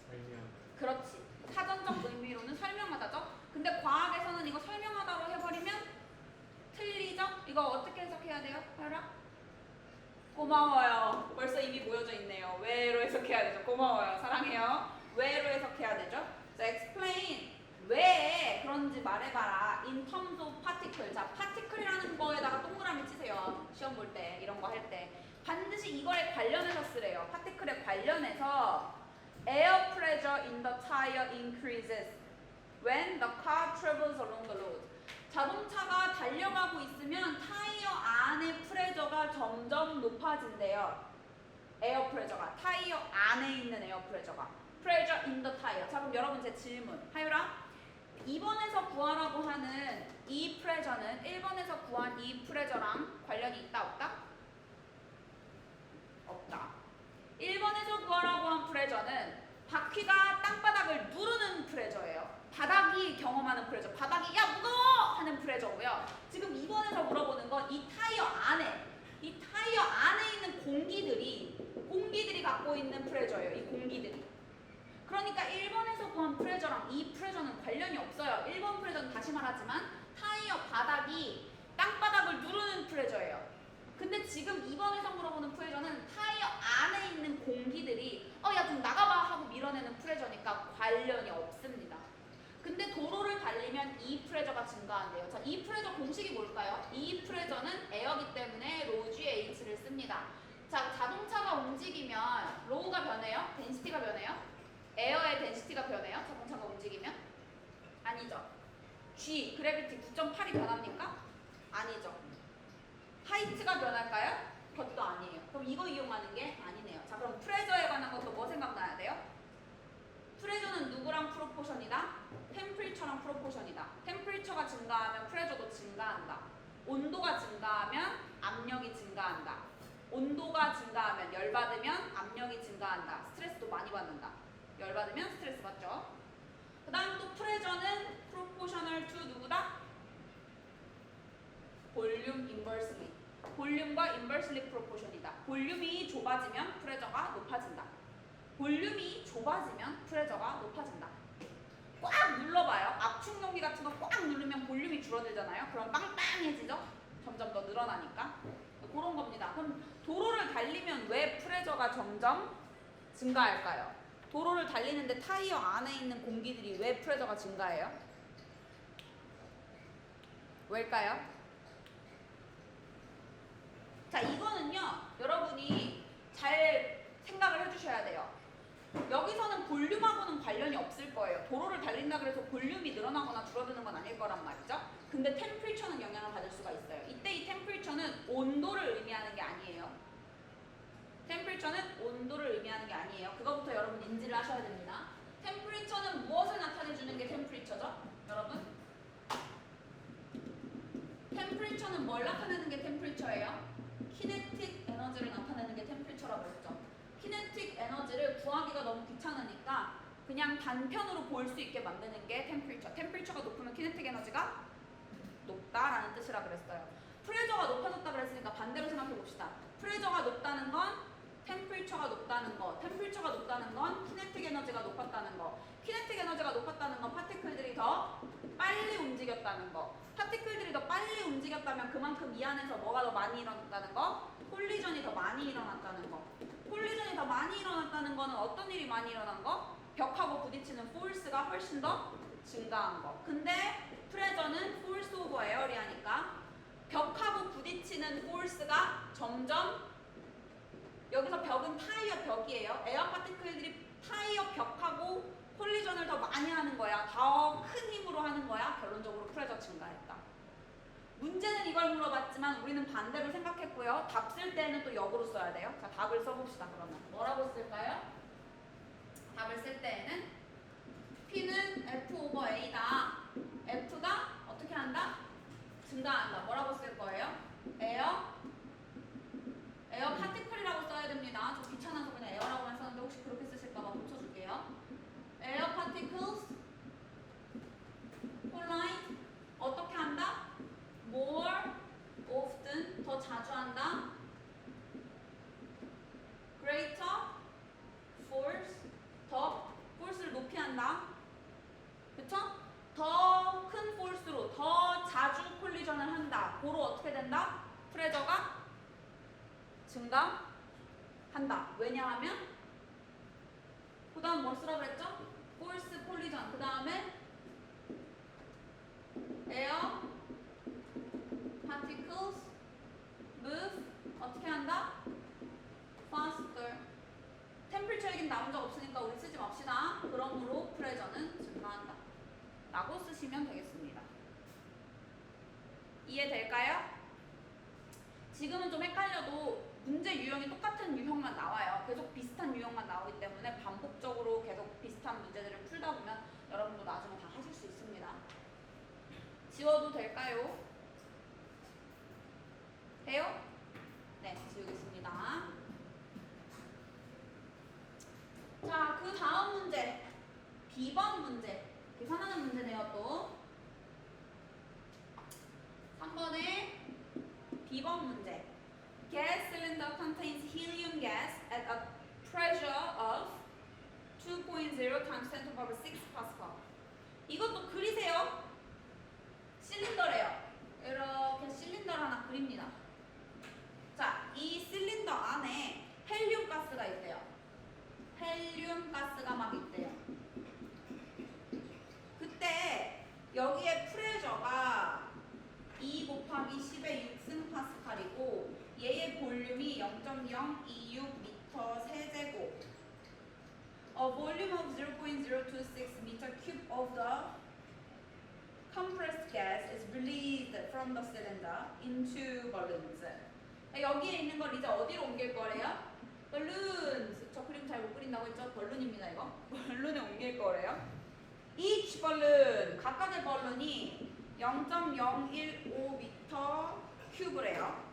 설명. 그렇지. 사전적 의미로는 설명하다죠. 근데 과학에서는 이거 설명하다로 해버리면 틀리죠? 이거 어떻게 해석해야 돼요? 하율아? 고마워요. 벌써 입이 모여져 있네요. 왜로 해석해야 되죠? 고마워요. 사랑해요. 왜로 해석해야 되죠? 자, explain. 왜 그런지 말해봐라. In terms of particle. 자, particle이라는 거에다가 동그라미 치세요. 시험 볼 때, 이런 거 할 때. 반드시 이거에 관련해서 쓰래요. particle에 관련해서 air pressure in the tire increases when the car travels along the road. 자동차가 달려가고 있으면 타이어 안의 프레저가 점점 높아진대요. 에어 프레저가. 타이어 안에 있는 에어 프레저가. pressure in the tire. 자, 그럼 여러분 제 질문. 하율아, 2번에서 구하라고 하는 이 프레저는 1번에서 구한 이 프레저랑 관련이 있다 없다? 없다. 1번에서 구하라고 한 프레저는 바퀴가 땅바닥을 누르는 프레저예요. 바닥이 경험하는 프레저. 바닥이 야 무거워! 하는 프레저고요. 지금 2번에서 물어보는 건 이 타이어 안에 있는 공기들이 갖고 있는 프레저예요. 이 공기들이. 그러니까 1번에서 구한 프레저랑 이 프레저는 관련이 없어요. 1번 프레저는 다시 말하지만 타이어 바닥이 땅바닥을 누르는 프레저예요. 근데 지금 2번에서 물어보는 프레저는 타이어 안에 있는 공기들이 야 좀 나가봐 하고 밀어내는 프레저니까 관련이 없습니다. 근데 도로를 달리면 이 프레저가 증가한대요. 자, 이 프레저 공식이 뭘까요? 이 프레저는 에어기 때문에 로 GH를 씁니다. 자, 자동차가 움직이면 로우가 변해요? 덴시티가 변해요? 에어의 덴시티가 변해요? 자동차가 움직이면? 아니죠. G, 그래비티 9.8이 변합니까? 아니죠. 하이트가 변할까요? 그것도 아니에요. 그럼 이거 이용하는 게 아니네요. 자, 그럼 프레저에 관한 것도 뭐 생각나야 돼요? 프레저는 누구랑 프로포션이다? 템프리처랑 프로포션이다. 템프리처가 증가하면 프레저도 증가한다. 온도가 증가하면 압력이 증가한다. 온도가 증가하면 열받으면 압력이 증가한다. 스트레스도 많이 받는다. 열받으면 스트레스 받죠. 그 다음 또 프레저는 프로포셔널 투 누구다? 볼륨 인버스리. 볼륨과 인버스리 프로포션이다. 볼륨이 좁아지면 프레저가 높아진다. 볼륨이 좁아지면 프레저가 높아진다. 꽉 눌러봐요. 압축 용기 같은 거 꽉 누르면 볼륨이 줄어들잖아요. 그럼 빵빵해지죠? 점점 더 늘어나니까. 그런 겁니다. 그럼 도로를 달리면 왜 프레저가 점점 증가할까요? 도로를 달리는데 타이어 안에 있는 공기들이 왜 프레저가 증가해요? 왜일까요? 자, 이거는요, 여러분이 잘 생각을 해주셔야 돼요. 여기서는 볼륨하고는 관련이 없을 거예요. 도로를 달린다 그래서 볼륨이 늘어나거나 줄어드는 건 아닐 거란 말이죠. 근데 템프리처는 영향을 받을 수가 있어요. 이때 이 템프리처는 온도를 의미하는 게 아니에요. 템프리처는 온도를 의미하는 게 아니에요. 그거부터 여러분 인지를 하셔야 됩니다. 템프리처는 무엇을 나타내주는 게 템프리처죠? 여러분? 템프리처는 뭘 나타내는 게 템프리처예요? 키네틱 에너지를 나타내는 게 템프리처라고 했죠. 키네틱 에너지를 구하기가 너무 귀찮으니까 그냥 단편으로 볼 수 있게 만드는 게 템프리처. 템프리처가 높으면 키네틱 에너지가 높다라는 뜻이라 그랬어요. 프레저가 높아졌다 그랬으니까 반대로 생각해 봅시다. 프레저가 높다는 건 템프리처가 높다는 거. 템프리처가 높다는 건 키네틱 에너지가 높았다는 거. 키네틱 에너지가 높았다는 건 파티클들이 더 빨리 움직였다는 거. 파티클들이 더 빨리 움직였다면 그만큼 이 안에서 뭐가 더 많이 일어났다는 거? 콜리전이 더 많이 일어났다는 거. 콜리전이 더 많이 일어났다는 거는 어떤 일이 많이 일어난 거? 벽하고 부딪히는 포스가 훨씬 더 증가한 거. 근데 프레저는 force over area니까 벽하고 부딪히는 force가 점점, 여기서 벽은 타이어 벽이에요. 에어 파티클들이 타이어 벽하고 콜리전을 더 많이 하는 거야. 더 큰 힘으로 하는 거야. 결론적으로 프레저 증가했다. 문제는 이걸 물어봤지만 우리는 반대로 생각했고요. 답 쓸 때는 또 역으로 써야 돼요. 자, 답을 써봅시다. 그러면 뭐라고 쓸까요? 답을 쓸 때에는 P는 F over A다. F가 어떻게 한다? 증가한다. 뭐라고 쓸 거예요? 에어 파티클이라고 써야 됩니다. 저 귀찮아서 그냥 에어라고만 썼는데 혹시 그렇게 쓰실까봐 고쳐줄게요. 에어 particles collide 어떻게 한다? more often 더 자주 한다. greater force 더 force를 높이 한다. 그쵸? 더 큰 force로 더 자주 콜리전을 한다. 고로 어떻게 된다? 프레저가 증가한다. 왜냐하면 그 다음 뭐 쓰라고 그랬죠? force 콜리전. 그 다음에 air particles move 어떻게 한다? faster. 템퍼처 얘기는 나온 적 없으니까 우리 쓰지 맙시다. 그러므로 프레저는 증가한다 라고 쓰시면 되겠습니다. 이해될까요? 지금은 좀 헷갈려도 문제 유형이 똑같은 유형만 나와요. 계속 비슷한 유형만 나오기 때문에 반복적으로 계속 비슷한 문제들을 풀다 보면 여러분도 나중에 다 하실 수 있습니다. 지워도 될까요? 돼요? 네, 지우겠습니다. 자, 그 다음 문제. B번 문제. 계산하는 문제네요, 또. 3번에 B번 문제. Gas cylinder contains helium gas at a pressure of 2.0 times 10 to the power 6 Pascal. 이것도 그리세요. 실린더래요. 이렇게 실린더를 하나 그립니다. 자, 이 실린더 안에 헬륨 가스가 있대요. 헬륨 가스가 막 있대요. 그때 곱하기 10의 6승 파스칼이고 얘의 볼륨이 0.026m 세제곱. A volume of 0.026 meter cube of the compressed gas is released from the cylinder into balloons. 여기에 있는 걸 이제 어디로 옮길 거래요? balloons. 저 그림 잘 못 그린다고 했죠? 벌룬입니다 이거. 벌룬에 옮길 거래요. each balloon. 각각의 벌룬이 0.015m 큐브래요.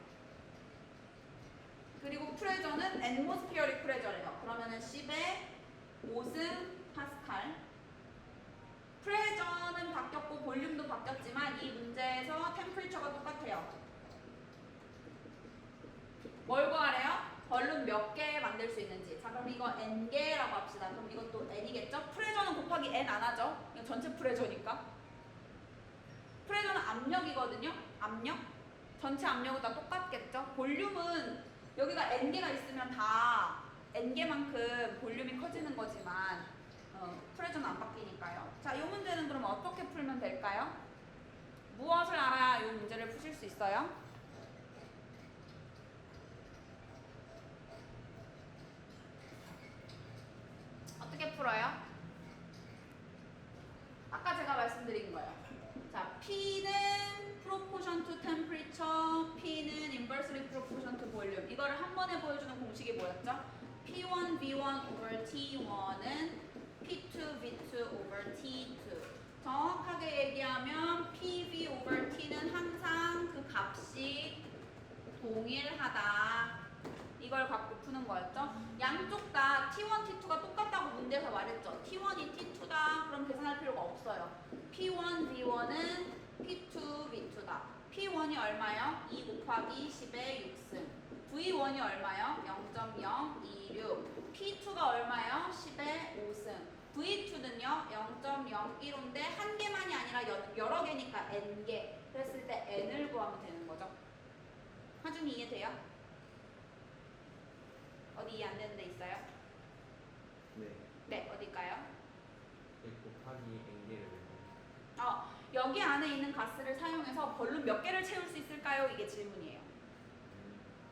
그리고 프레저는 atmospheric pressure래요. 그러면은 10의 5승 파스칼. 프레저는 바뀌었고 볼륨도 바뀌었지만 이 문제에서 템퍼리처가 똑같아요. 뭘 구하래요? 벌룬 몇 개 만들 수 있는지. 자 그럼 이거 n개라고 합시다. 그럼 이것도 n이겠죠? 프레저는 곱하기 n 안 하죠? 이거 전체 프레저니까. 프레저는 압력이거든요. 압력. 전체 압력은 다 똑같겠죠? 볼륨은 여기가 n개가 있으면 다 n개만큼 볼륨이 커지는 거지만 프레저는 안 바뀌니까요. 자, 이 문제는 그럼 어떻게 풀면 될까요? 무엇을 알아야 이 문제를 푸실 수 있어요? 어떻게 풀어요? 아까 제가 말씀드린 거예요. 자, P는 proportion to temperature, P는 inversely proportion to volume. 이거를 한 번에 보여주는 공식이 뭐였죠? P1 V1 over T1은 P2 V2 over T2. 정확하게 얘기하면 PV over T는 항상 그 값이 동일하다. 이걸 갖고 푸는 거였죠. 양쪽 다 T1, T2가 똑같다고 문제에서 말했죠. T1이 T2다. 그럼 계산할 필요가 없어요. P1, V1은 P2, V2다. P1이 얼마요? 2 곱하기 10의 6승. V1이 얼마요? 0.026. P2가 얼마요? 10의 5승. V2는요 0.015인데 한 개만이 아니라 여러 개니까 n개. 그랬을 때 n을 구하면 되는 거죠. 하준이 이해돼요? 어디 이해 안 되는 데 있어요? 네. 네, 어딜까요? 곱하기 n개를 여기 안에 있는 가스를 사용해서 벌룬 몇 개를 채울 수 있을까요? 이게 질문이에요.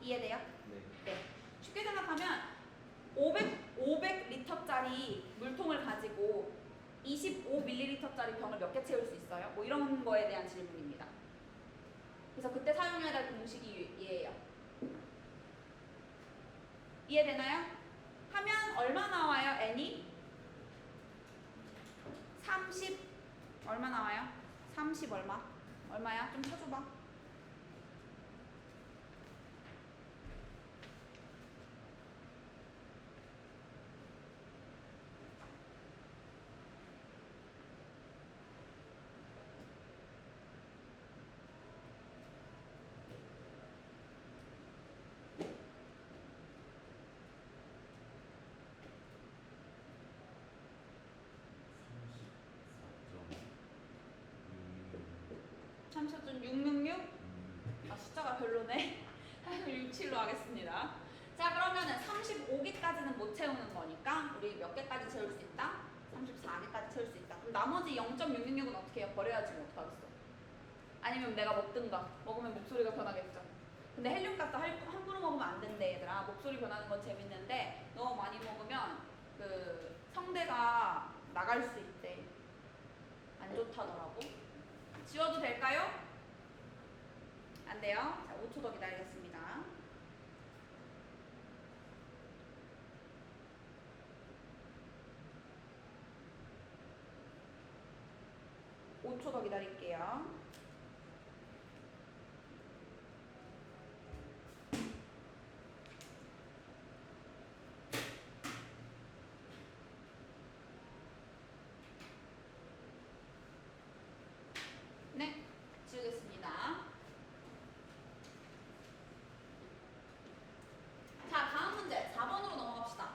이해돼요? 네. 네. 쉽게 생각하면 500리터짜리 물통을 가지고 25ml짜리 병을 몇 개 채울 수 있어요? 뭐 이런 거에 대한 질문입니다. 그래서 그때 사용해야 될 공식이 얘예요. 이해되나요? 하면 얼마 나와요? n이? 30 얼마 나와요? 30 얼마? 얼마야? 좀 쳐줘봐. 참셔준 666? 숫자가 별로네. 67로 하겠습니다. 자, 그러면은 35개까지는 못 채우는 거니까 우리 몇 개까지 채울 수 있다? 34개까지 채울 수 있다. 그럼 나머지 0.666은 어떻게 해요? 버려야지 뭐 어떡하겠어. 아니면 내가 먹든가. 먹으면 목소리가 변하겠죠. 근데 헬륨가스 함부로 먹으면 안 된대 얘들아. 목소리 변하는 건 재밌는데 너무 많이 먹으면 그 성대가 나갈 수 있대. 안 좋다더라고. 지워도 될까요? 안 돼요. 자, 5초 더 기다리겠습니다. (5초) 더 기다릴게요. 네, 지우겠습니다. 자, 다음 문제 4번으로 넘어갑시다.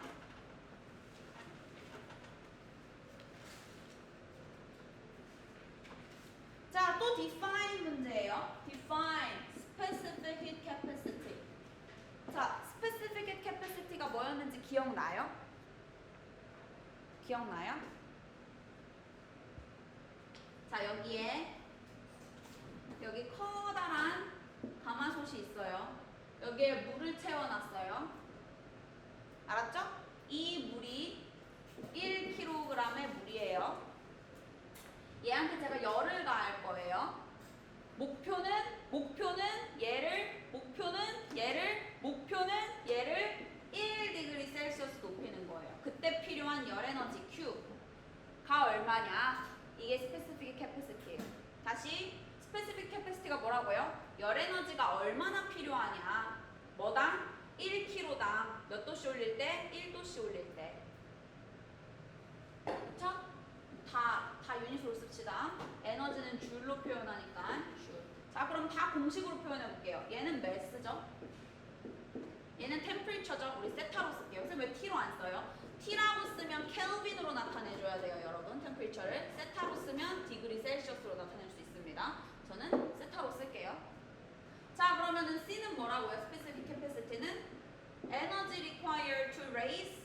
자, 또 define 문제예요. define specific heat capacity. 자, specific heat capacity가 뭐였는지 기억나요? 기억나요? 자, 여기에 여기 커다란 여기에 물을 채워놨어요. 알았죠? 이 물이 1kg의 물이에요. 얘한테 제가 열을 가할 거예요. 목표는 얘를 1° 셀시어스 높이는 거예요. 그때 필요한 열 에너지 Q가 얼마냐? 이게 스페시픽 캐패시티예요. 다시 스페시픽 캐패시티가 뭐라고요? 열 에너지가 얼마나 필요하냐? 뭐당? 1kg당 몇 도씨 올릴 때? 1도씨 올릴 때. 그쵸? 다 유닛으로 씁시다. 에너지는 줄로 표현하니까 줄. 자, 그럼 다 공식으로 표현해 볼게요. 얘는 매스죠? 얘는 템퍼리처죠? 우리 세타로 쓸게요. 그래서 왜 T로 안 써요? T라고 쓰면 켈빈으로 나타내줘야 돼요, 여러분. 템퍼리처를 세타로 쓰면 디그리 셀시어스로 나타낼 수 있습니다. 저는 세타로 쓸게요. 자, 그러면은 C는 뭐라고요? Specific Capacity는 Energy required to raise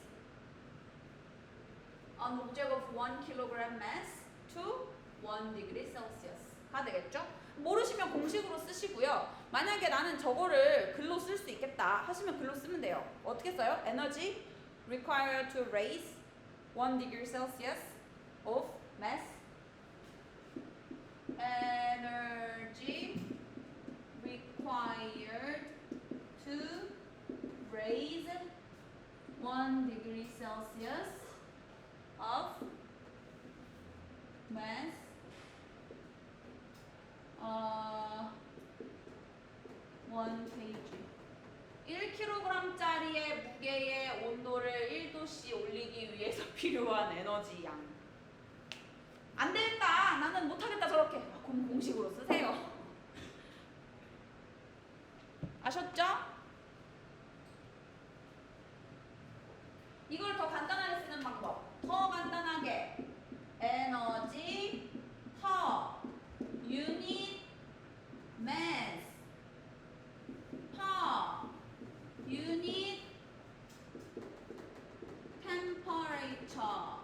an object of 1 kg mass to 1° Celsius가 되겠죠? 모르시면 공식으로 쓰시고요. 만약에 나는 저거를 글로 쓸 수 있겠다 하시면 글로 쓰면 돼요. 어떻게 써요? Energy required to raise 1° Celsius of mass. Energy required to raise 1° Celsius of mass 1kg. 1kg짜리의 무게의 온도를 1도씨 올리기 위해서 필요한 에너지 양. 안 되겠다. 나는 못하겠다 저렇게. 그럼 공식으로 쓰세요. 아셨죠? 이걸 더 간단하게 쓰는 방법. 더 간단하게. 에너지 per unit mass per unit temperature.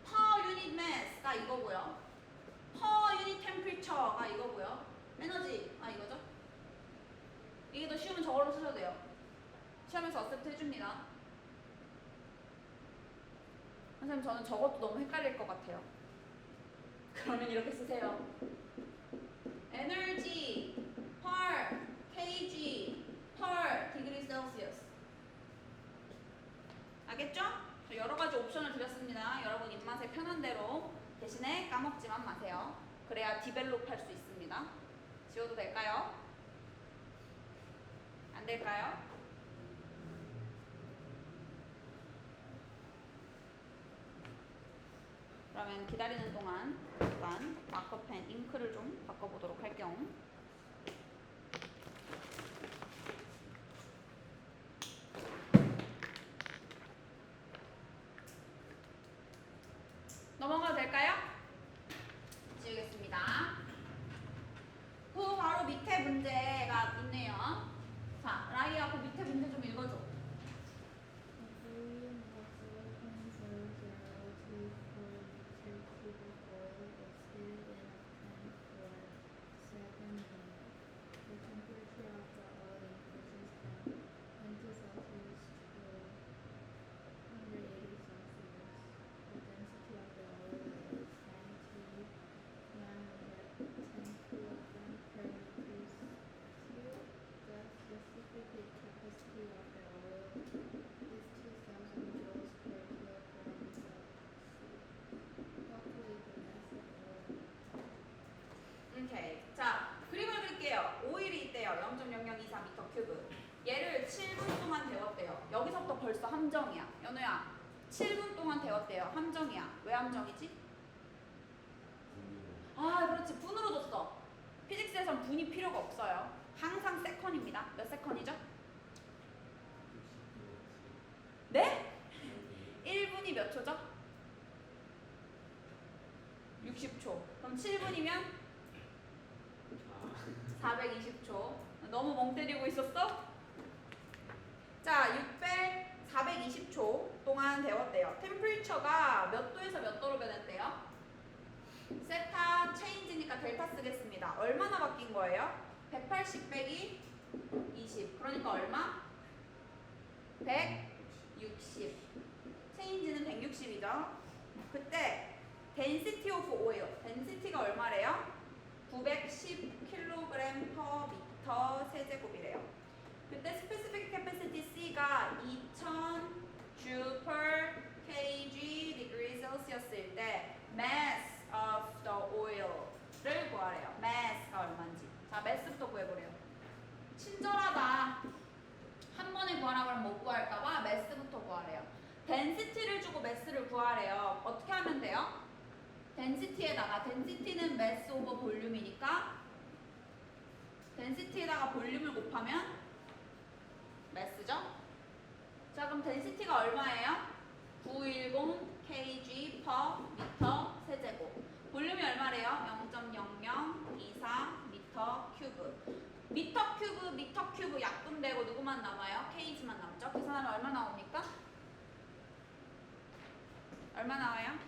per unit mass가 이거고요. per unit temperature가 이거고요. 에너지 이거죠? 이게 더 쉬우면 저걸로 쓰셔도 돼요. 시험에서 어셉트 해줍니다. 선생님 저는 저것도 너무 헷갈릴 것 같아요. 그러면 이렇게 쓰세요. Energy per kg per degree Celsius. 알겠죠? 여러 가지 옵션을 드렸습니다. 여러분 입맛에 편한 대로 대신에 까먹지만 마세요. 그래야 디벨롭 할 수 있습니다. 지워도 될까요? 안 될까요? 그러면 기다리는 동안 잠깐 마커펜 잉크를 좀 바꿔보도록 할게요. 넘어가도 될까요? 지우겠습니다. 그 바로 밑에 문제가 있네요. 자, 라이아 그 밑에 문제 좀 읽어줘. 오케이. 자, 그림을 그릴게요. 오일이 있대요. 0.0024m3. 얘를 7분 동안 데웠대요. 여기서부터 벌써 함정이야. 연우야, 7분 동안 데웠대요. 함정이야. 왜 함정이지? 그렇지. 분으로 줬어. 피직스에선 분이 필요가 없어요. 항상 세컨입니다. 몇 세컨이죠? 네? 1분이 몇 초죠? 60초. 그럼 7분이면 420초. 너무 멍 때리고 있었어? 자, 600, 420초 동안 데웠대요. 템퍼리처가 몇 도에서 몇 도로 변했대요? 세타 체인지니까 델타 쓰겠습니다. 얼마나 바뀐 거예요? 180 빼기 20. 그러니까 얼마? 160. 체인지는 160이죠. 그때 density of oil. density가 얼마래요? 910kg per 미터 세제곱이래요. 그때 specific capacity C가 2000 Joule per kg degree Celsius일 때 mass of the oil를 구하래요. mass가 얼마인지. 자, mass부터 구해보래요. 친절하다. 한 번에 구하라 그러면 못 구할까봐 mass부터 구하래요. density를 주고 mass를 구하래요. 어떻게 하면 돼요? density에다가 density는 mass over 볼륨이니까 density에다가 볼륨을 곱하면 mass죠? 자, 그럼 density가 얼마예요? 910 kg per 미터 세제곱. 볼륨이 얼마래요? 0.0024 미터 큐브. 미터 큐브 약분되고 누구만 남아요? kg만 남죠? 계산하면 얼마 나옵니까? 얼마 나와요?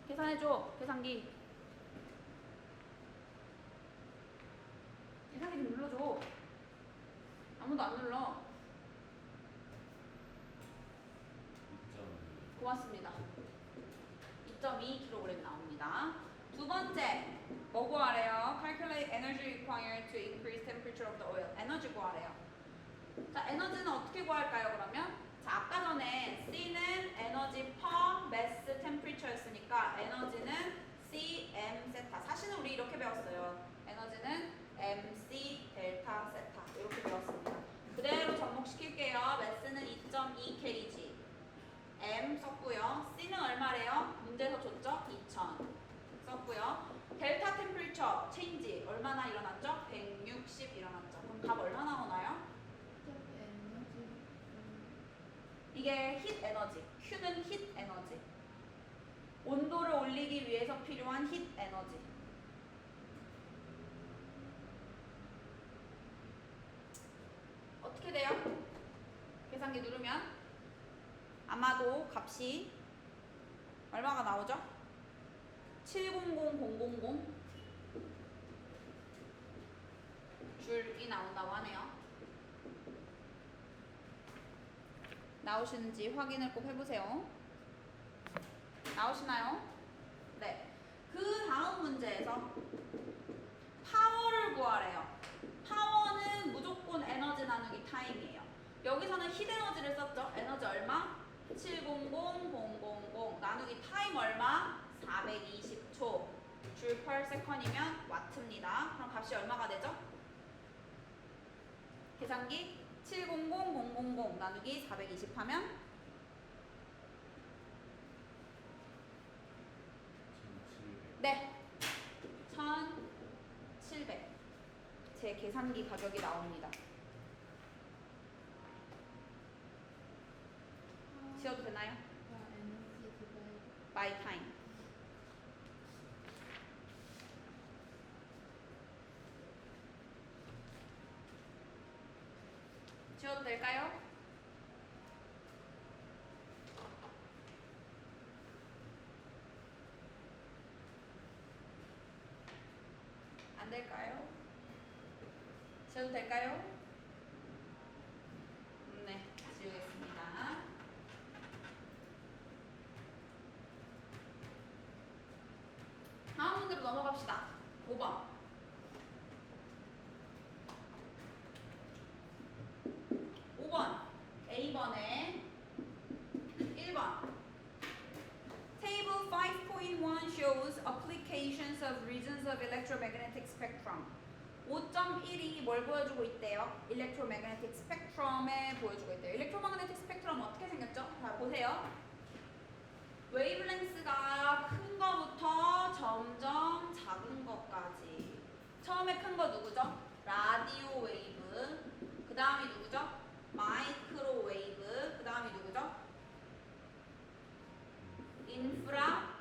계산해줘. 계산기. 계산기 좀 눌러줘. 아무도 안 눌러. 고맙습니다. 2.2kg 나옵니다. 두 번째, 뭐 구하래요? Calculate energy required to increase temperature of the oil. 에너지 구하래요. 자, 에너지는 어떻게 구할까요, 그러면? 자, 아까 전에 C는 에너지 per mass temperature였으니까 에너지는 CM 세타. 사실은 우리 이렇게 배웠어요. 에너지는 MC 델타 세타. 이렇게 배웠습니다. 그대로 접목시킬게요. mass는 2.2 kg. M 썼고요. C는 얼마래요? 문제에서 줬죠? 2000 썼고요. 델타 템퍼리처 체인지 얼마나 일어났죠? 160 일어났죠. 그럼 답 얼마 나오나요? 이게 힛 에너지. Q는 힛 에너지. 온도를 올리기 위해서 필요한 힛 에너지. 어떻게 돼요? 계산기 누르면 아마도 값이 얼마가 나오죠? 700000 줄이 나온다고 하네요. 나오시는지 확인을 꼭 해보세요. 나오시나요? 네. 그 다음 문제에서 파워를 구하래요. 파워는 무조건 에너지 나누기 타임이에요. 여기서는 힛 에너지를 썼죠. 에너지 얼마? 700,000 나누기 타임 얼마? 420초. 줄 per second이면 와트입니다. 그럼 값이 얼마가 되죠? 계산기 700,000 나누기 420 하면 네, 1700. 제 계산기 가격이 나옵니다. 지워도 되나요? by time. 지워도 될까요? 안 될까요? 지워도 될까요? 네, 지우겠습니다. 다음 문제로 넘어갑시다. 5번. 5번. A번에 1번. Table 5.1 shows applications of regions of electromagnetic spectrum. 5.1이 뭘 보여주고 있대요? electromagnetic spectrum에 보여주고 있대요. electromagnetic spectrum 어떻게 생겼죠? 자, 보세요. 웨이브랭스가 큰 거부터 점점 작은 것까지. 처음에 큰 거 누구죠? 라디오 웨이브. 그 다음이 누구죠? 마이크로웨이브. 그 다음이 누구죠? 인프라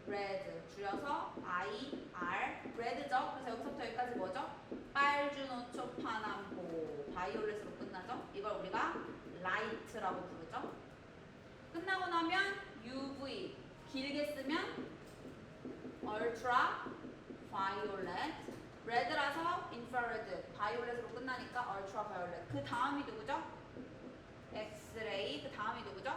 레드. 줄여서 IR. 레드죠? 그래서 여기서부터 여기까지 뭐죠? 빨주노초 파남보. 바이올렛으로 끝나죠? 이걸 우리가 라이트라고 부르죠? 끝나고 나면 UV. 길게 쓰면 ultra violet. 레드라서 infrared. 바이올렛으로 끝나니까 얼트라 바이올렛. 그 다음이 누구죠? 엑스레이. 그 다음이 누구죠?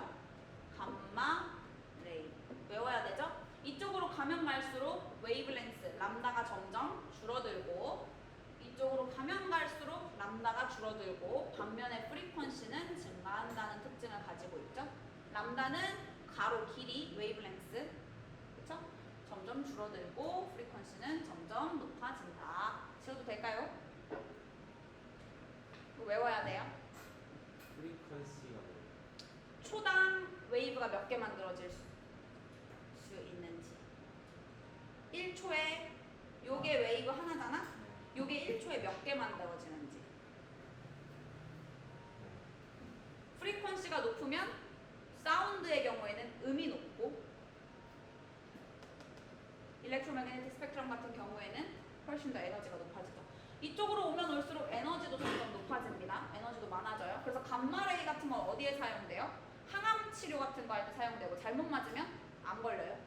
감마 레이. 외워야 되죠? 이쪽으로 가면 갈수록 웨이브랭스 람다가 점점 줄어들고, 이쪽으로 가면 갈수록 람다가 줄어들고, 반면에 프리퀀시는 증가한다는 특징을 가지고 있죠. 람다는 가로 길이 웨이브랭스, 그렇죠? 점점 줄어들고 프리퀀시는 점점 높아진다. 지워도 될까요? 이거 외워야 돼요. 프리퀀시가 뭐예요? 초당 웨이브가 몇 개 만들어질 수 있는지. 1초에 요게 웨이브 하나잖아? 요게 1초에 몇 개 만들어지는지. 프리퀀시가 높으면 사운드의 경우에는 음이 높고, 일렉트로매그네틱 스펙트럼 같은 경우에는 훨씬 더 에너지가 높아지죠. 이쪽으로 오면 올수록 에너지도 점점 높아집니다. 에너지도 많아져요. 그래서 감마레이 같은 건 어디에 사용돼요? 항암 치료 같은 거 할 때 사용되고, 잘못 맞으면 안 걸려요.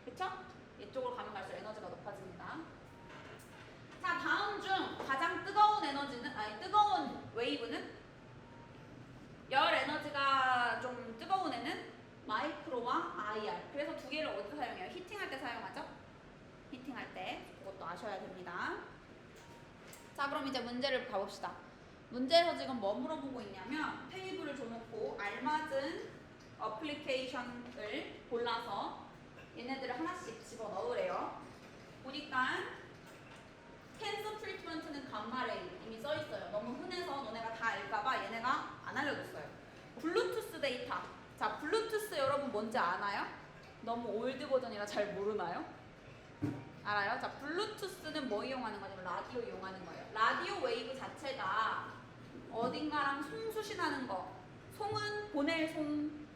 그쵸? 이쪽으로 가면 갈수록 에너지가 높아집니다. 자, 다음 중 가장 뜨거운 에너지는, 뜨거운 웨이브는, 열 에너지가 좀 뜨거운 애는 마이크로와 IR. 그래서 두 개를 어디서 사용해요? 히팅할 때 사용하죠? 히팅할 때. 그것도 아셔야 됩니다. 자, 그럼 이제 문제를 가봅시다. 문제에서 지금 뭐 물어보고 있냐면, 테이블을 줘놓고 알맞은 어플리케이션을 골라서 얘네들을 하나씩 집어넣으래요. 보니까 캔서 트리트먼트는 감마레이 이미 써있어요. 너무 흔해서 너네가 다 알까봐 얘네가 안 알려줬어요. 블루투스 데이터. 자, 블루투스 여러분 뭔지 아나요? 너무 올드 버전이라 잘 모르나요? 알아요? 자, 블루투스는 뭐 이용하는 거냐면 라디오 이용하는 거예요. 라디오 웨이브 자체가 어딘가랑 송수신하는 거. 송은 보낼 송,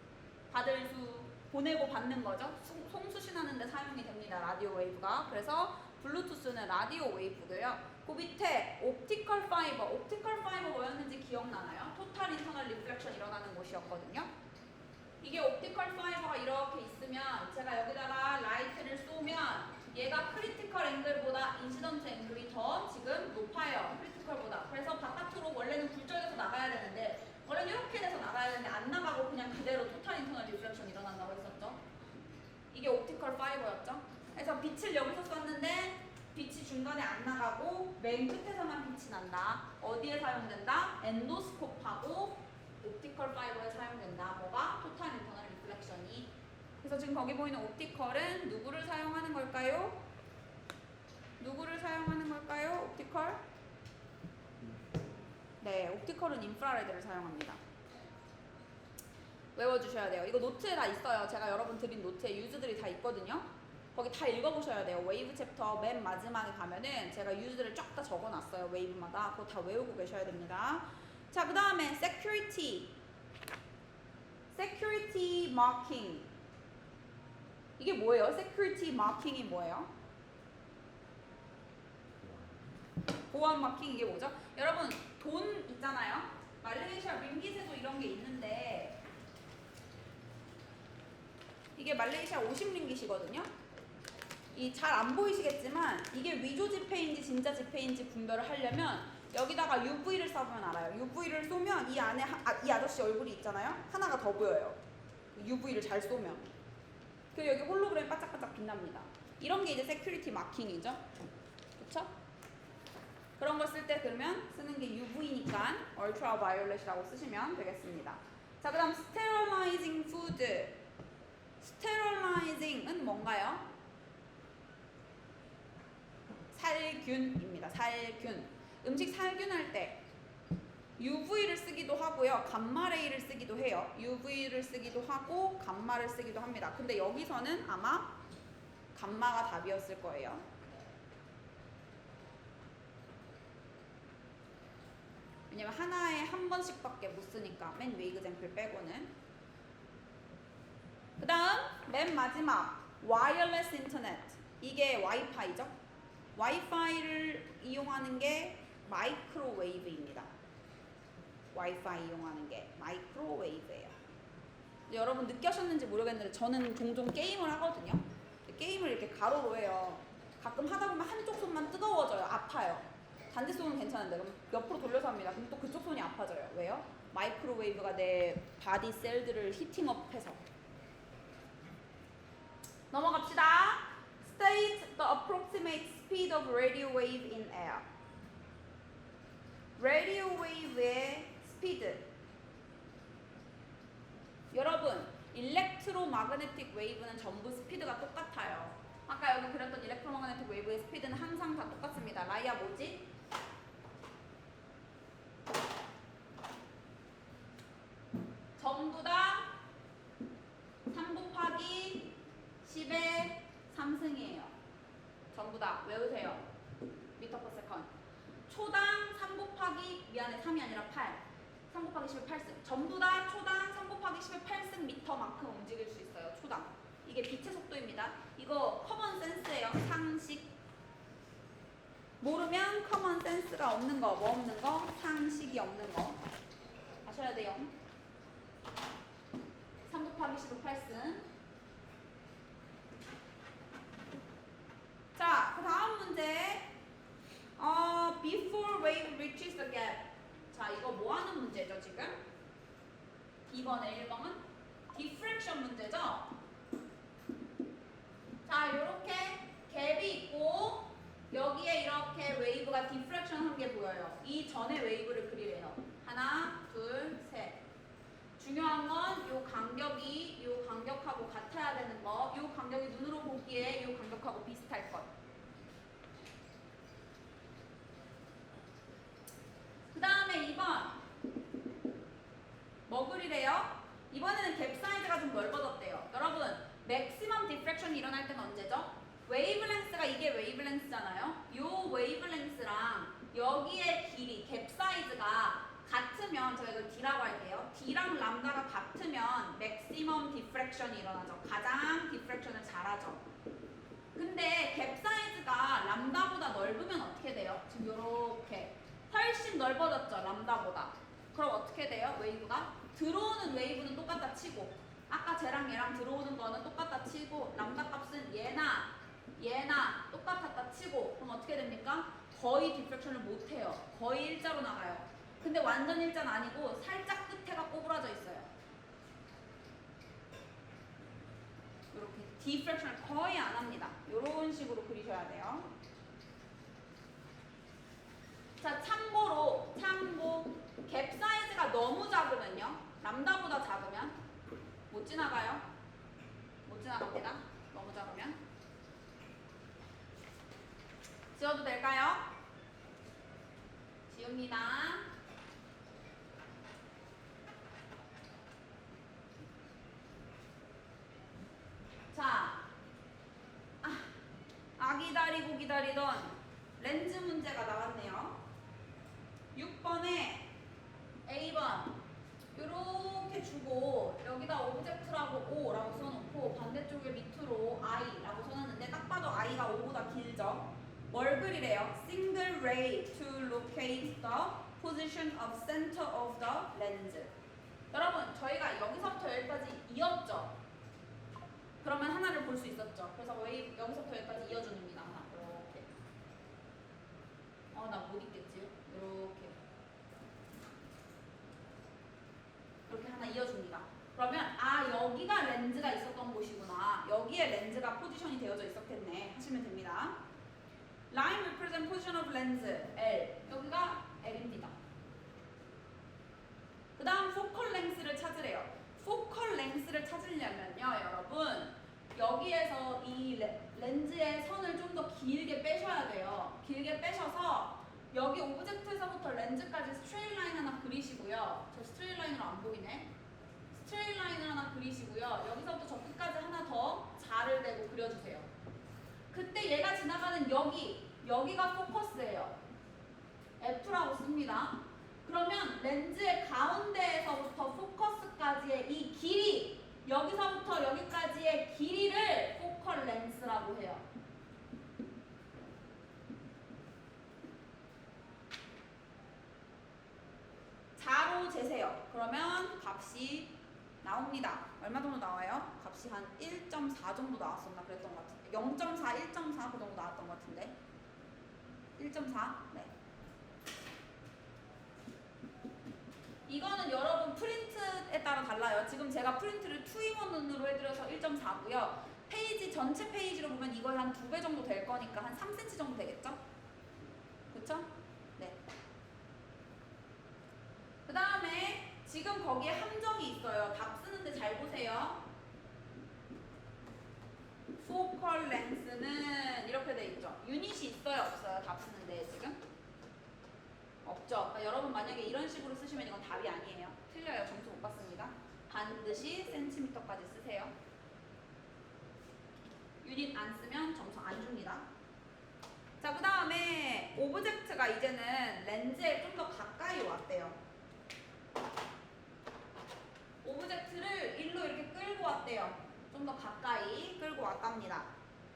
받을 수, 보내고 받는 거죠. 송수신하는 데 사용이 됩니다. 라디오 웨이브가. 그래서 블루투스는 라디오 웨이브고요. 그 밑에 옵티컬 파이버. 옵티컬 파이버 뭐였는지 기억나나요? 토탈 인터널 리플렉션 일어나는 곳이었거든요. 이게 옵티컬 파이버가 이렇게 있으면 제가 여기다가 라이트를 쏘면 얘가 크리티컬 앵글보다 인시던트 앵글이 더 지금 높아요. 크리티컬보다. 그래서 바깥으로 원래는 굴절돼서 나가야 되는데, 원래는 이렇게 돼서 나가야 되는데 안 나가고 그냥 그대로 토탈 인터널 리플렉션 일어난다고 했었죠. 이게 옵티컬 파이버였죠. 그래서 빛을 여기서 쐈는데 빛이 중간에 안 나가고 맨 끝에서만 빛이 난다. 어디에 사용된다? 엔도스코프하고 옵티컬 파이버에 사용된다. 뭐가? 토탈 인터널 리플렉션이. 그래서 지금 거기 보이는 옵티컬은 누구를 사용하는 걸까요? 누구를 사용하는 걸까요? 옵티컬? 네, 옵티컬은 인프라레드를 사용합니다. 외워주셔야 돼요. 이거 노트에 다 있어요. 제가 여러분 드린 노트에 유즈들이 다 있거든요. 거기 다 읽어보셔야 돼요. 웨이브 챕터 맨 마지막에 가면은 제가 유즈들을 쫙 다 적어놨어요. 웨이브마다. 그거 다 외우고 계셔야 됩니다. 자, 그 다음에 security. security marking. 이게 뭐예요? security marking이 뭐예요? 보안 마킹 이게 뭐죠? 여러분 돈 있잖아요. 말레이시아 링깃에도 이런 게 있는데 이게 말레이시아 50링깃이거든요. 이 잘 안 보이시겠지만 이게 위조 지폐인지 진짜 지폐인지 분별을 하려면 여기다가 UV를 쏴보면 알아요. UV를 쏘면 이 안에 이 아저씨 얼굴이 있잖아요. 하나가 더 보여요. UV를 잘 쏘면. 그리고 여기 홀로그램 바짝바짝 빛납니다. 이런 게 이제 세큐리티 마킹이죠. 그쵸? 그런 걸 쓸 때 그러면 쓰는 게 UV니까 울트라 바이올렛이라고 쓰시면 되겠습니다. 자, 그 다음 스테릴라이징 푸드. 스테릴라이징은 뭔가요? 살균입니다. 살균. 음식 살균할 때 UV를 쓰기도 하고요. 감마레이를 쓰기도 해요. UV를 쓰기도 하고 감마를 쓰기도 합니다. 근데 여기서는 아마 감마가 답이었을 거예요. 왜냐면 하나에 한 번씩밖에 못 쓰니까 맨 위 example 빼고는. 그 다음 맨 마지막 와이어리스 인터넷. 이게 와이파이죠. 와이파이를 이용하는 게 마이크로웨이브입니다. 와이파이 이용하는 게 마이크로웨이브예요. 여러분 느끼셨는지 모르겠는데 저는 종종 게임을 하거든요. 게임을 이렇게 가로로 해요. 가끔 하다 보면 한쪽 손만 뜨거워져요. 아파요. 반대 손은 괜찮은데 그럼 옆으로 돌려서 합니다. 그럼 또 그쪽 손이 아파져요. 왜요? 마이크로웨이브가 내 바디 셀들을 히팅업해서. 넘어갑시다. State the approximate speed of radio wave in air. radio wave의 스피드. 여러분, 일렉트로마그네틱 웨이브는 전부 스피드가 똑같아요. 아까 여기 그렸던 일렉트로마그네틱 웨이브의 스피드는 항상 다 똑같습니다. 라이아 뭐지? 전부 다 3 곱하기 10의 3승이에요. 전부 다 외우세요. 미터 퍼 세컨드. 초당 3 곱하기 미안해 3이 아니라 8. 3 곱하기 10의 8승. 전부 다 초당 3 곱하기 10의 8승 미터만큼 움직일 수 있어요. 초당. 이게 빛의 속도입니다. 이거 커먼 센스예요. 상식. 모르면 커먼 센스가 없는 거, 뭐 없는 거? 상식이 없는 거. 아셔야 돼요. 3 곱하기 10의 8승. 자, 그 다음 문제. Before wave reaches the gap. 자, 이거 뭐 하는 문제죠, 지금? 2번에 1번은 diffraction 문제죠? 자, 이렇게 갭이 있고 여기에 이렇게 웨이브가 diffraction 한 게 보여요. 이 전에 웨이브를 그리래요. 하나, 둘, 셋. 중요한 건 이 간격이 이 간격하고 같아야 되는 거. 이 간격이 눈으로 보기에 이 간격하고 비슷할 것. 그 다음에 2번 뭐 그리래요? 이번에는 갭 사이즈가 좀 넓어졌대요. 여러분, 맥시멈 디프렉션이 일어날 때는 언제죠? 웨이브랭스가 이게 웨이브랭스잖아요. 요 웨이브랭스랑 여기의 길이, 갭 사이즈가 같으면 제가 이걸 D라고 할게요. D랑 람다가 같으면 맥시멈 디프렉션이 일어나죠. 가장 디프렉션을 잘하죠. 근데 갭 사이즈가 람다보다 넓으면 어떻게 돼요? 지금 요렇게 훨씬 넓어졌죠, 람다보다. 그럼 어떻게 돼요, 웨이브가? 들어오는 웨이브는 똑같다 치고 아까 쟤랑 얘랑 들어오는 거는 똑같다 치고 람다 값은 얘나 똑같았다 치고 그럼 어떻게 됩니까? 거의 디프렉션을 못해요. 거의 일자로 나가요. 근데 완전 일자는 아니고 살짝 끝에가 꼬부라져 있어요. 이렇게 디프렉션을 거의 안 합니다. 이런 식으로 그리셔야 돼요. 자, 참고 갭 사이즈가 너무 작으면요, 람다보다 작으면 못 지나가요. 못 지나갑니다. 너무 작으면. 지워도 될까요? 지웁니다. 자, 기다리던 렌즈 문제가 나왔네요. 6번에 A번 이렇게 주고 여기다 오브젝트라고 O라고 써놓고 반대쪽에 밑으로 I라고 써놨는데 딱 봐도 I가 O보다 길죠. 뭘 그리래요? Single ray to locate the position of center of the lens. 여러분, 저희가 여기서부터 여기까지 이었죠? 그러면 하나를 볼 수 있었죠. 그래서 여기서부터 여기까지 이어줍니다. 하나 이렇게. 나 못 있겠지? 이렇게 하나 이어줍니다. 그러면 여기가 렌즈가 있었던 곳이구나. 여기에 렌즈가 포지션이 되어져 있었겠네 하시면 됩니다. Line represent position of lens L. 여기가 L입니다. 그 다음 focal length를 찾으래요. focal length를 찾으려면요, 여러분, 여기에서 이 렌즈의 선을 좀 더 길게 빼셔야 돼요. 길게 빼셔서 여기 오브젝트에서부터 렌즈까지 스트레이트 라인 하나 그리시고요. 저 스트레이트 라인으로 안 보이네. 스트레이트 라인을 하나 그리시고요. 여기서부터 저 끝까지 하나 더 자를 대고 그려주세요. 그때 얘가 지나가는 여기가 포커스예요. F라고 씁니다. 그러면 렌즈의 가운데에서부터 포커스까지의 이 길이, 여기서부터 여기까지의 길이를 포컬 렌스라고 해요. 자로 재세요. 그러면 값이 나옵니다. 얼마 정도 나와요? 값이 한 1.4 정도 나왔었나 그랬던 것 같은데, 0.4, 1.4 그 정도 나왔던 것 같은데, 1.4? 네. 이거는 여러분 프린트에 따라 달라요. 지금 제가 프린트를 2in1으로 해드려서 1.4고요. 페이지 전체 페이지로 보면 이거의 한 2배 정도 될 거니까 한 3cm 정도 되겠죠? 그쵸? 네. 그 다음에 지금 거기에 함정이 있어요. 답 쓰는데 잘 보세요. focal length는 이렇게 돼 있죠. 유닛이 있어요, 없어요? 답 쓰는데 지금? 없죠. 그러니까 여러분 만약에 이런 식으로 쓰시면 이건 답이 아니에요. 틀려요. 점수 못 받습니다. 반드시 센티미터까지 쓰세요. 유닛 안 쓰면 점수 안 줍니다. 자, 그 다음에 오브젝트가 이제는 렌즈에 좀 더 가까이 왔대요. 오브젝트를 일로 이렇게 끌고 왔대요. 좀 더 가까이 끌고 왔답니다.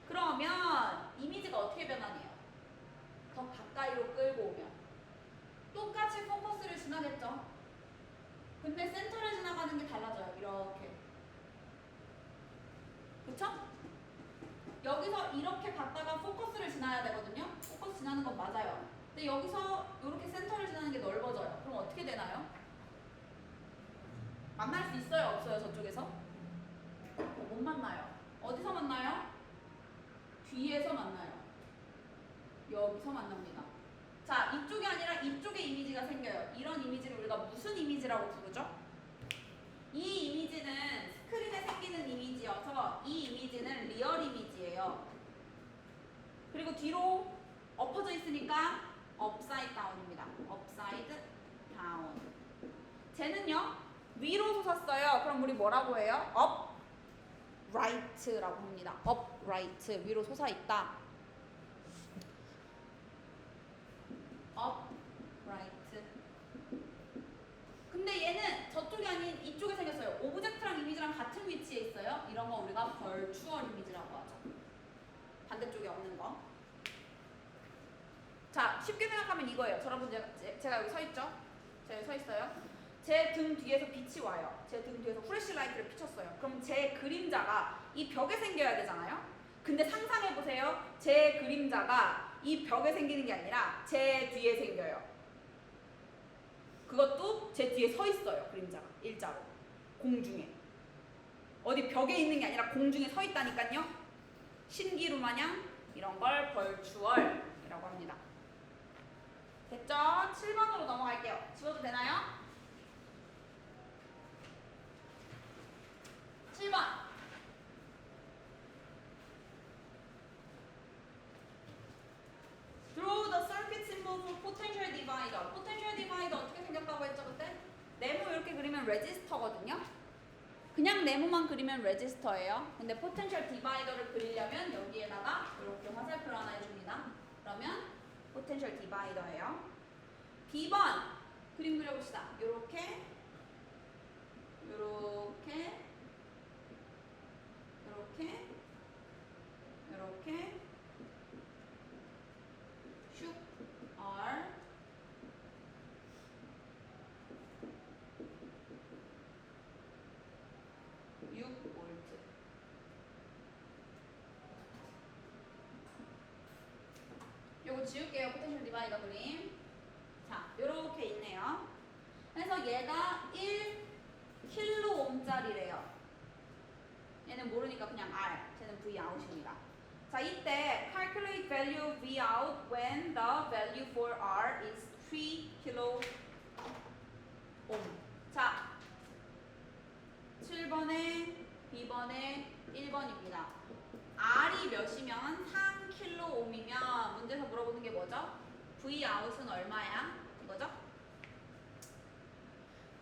그러면 이미지가 어떻게 변하네요? 더 가까이로 끌고 오면 똑같이 포커스를 지나겠죠. 근데 센터를 지나가는 게 달라져요. 이렇게. 그쵸? 여기서 이렇게 갔다가 포커스를 지나야 되거든요. 포커스 지나는 건 맞아요. 근데 여기서 이렇게 센터를 지나는 게 넓어져요. 그럼 어떻게 되나요? 만날 수 있어요? 없어요? 저쪽에서? 못 만나요. 어디서 만나요? 뒤에서 만나요. 여기서 만납니다. 자, 이쪽이 아니라 이쪽에 이미지가 생겨요. 이런 이미지를 우리가 무슨 이미지라고 부르죠? 이 이미지는 스크린에 생기는 이미지여서 이 이미지는 리얼 이미지예요. 그리고 뒤로 엎어져 있으니까 업사이드 다운입니다. 업사이드 다운. 쟤는요 위로 솟았어요. 그럼 우리 뭐라고 해요? 업 라이트라고 합니다. 업 라이트, 위로 솟아 있다. 업 라이트. 근데 얘는 저쪽이 아닌 이쪽에 생겼어요. 오브젝트랑 이미지랑 같은 위치에 있어요. 이런 거 우리가 벌추얼 이미지라고 하죠. 반대쪽에 없는 거. 자, 쉽게 생각하면 이거예요. 여러분 제가 여기 서 있죠? 제가 여기 서 있어요. 제 등 뒤에서 빛이 와요. 제 등 뒤에서 후레쉬 라이트를 비췄어요. 그럼 제 그림자가 이 벽에 생겨야 되잖아요. 근데 상상해보세요. 제 그림자가 이 벽에 생기는 게 아니라 제 뒤에 생겨요. 그것도 제 뒤에 서 있어요. 그림자가 일자로 공중에. 어디 벽에 있는 게 아니라 공중에 서 있다니까요. 신기루 마냥 이런 걸 벌추얼이라고 합니다. 됐죠? 7번으로 넘어갈게요. 지워도 되나요? 7번. Draw the circuit symbol for potential divider. potential divider 어떻게 생겼다고 했죠 그때? 네모 이렇게 그리면 레지스터거든요. 그냥 네모만 그리면 레지스터예요. 근데 potential divider를 그리려면 여기에다가 이렇게 화살표를 하나 해줍니다. 그러면 potential divider예요. B번 그림 그려봅시다. 요렇게 요렇게 요렇게 요렇게 슉 R 6V. 요거 지울게요. 포텐셜 디바이더 그림. 자, 요렇게 있네요. 그래서 얘가 1kΩ짜리래요. 얘는 모르니까 그냥 R, 쟤는 V out입니다. 자, 이때 calculate value of V out when the value for R is 3kΩ. 자, 7번에 B번에 1번입니다. R이 몇이면 3kΩ이면 문제에서 물어보는 게 뭐죠? V out은 얼마야? 이거죠?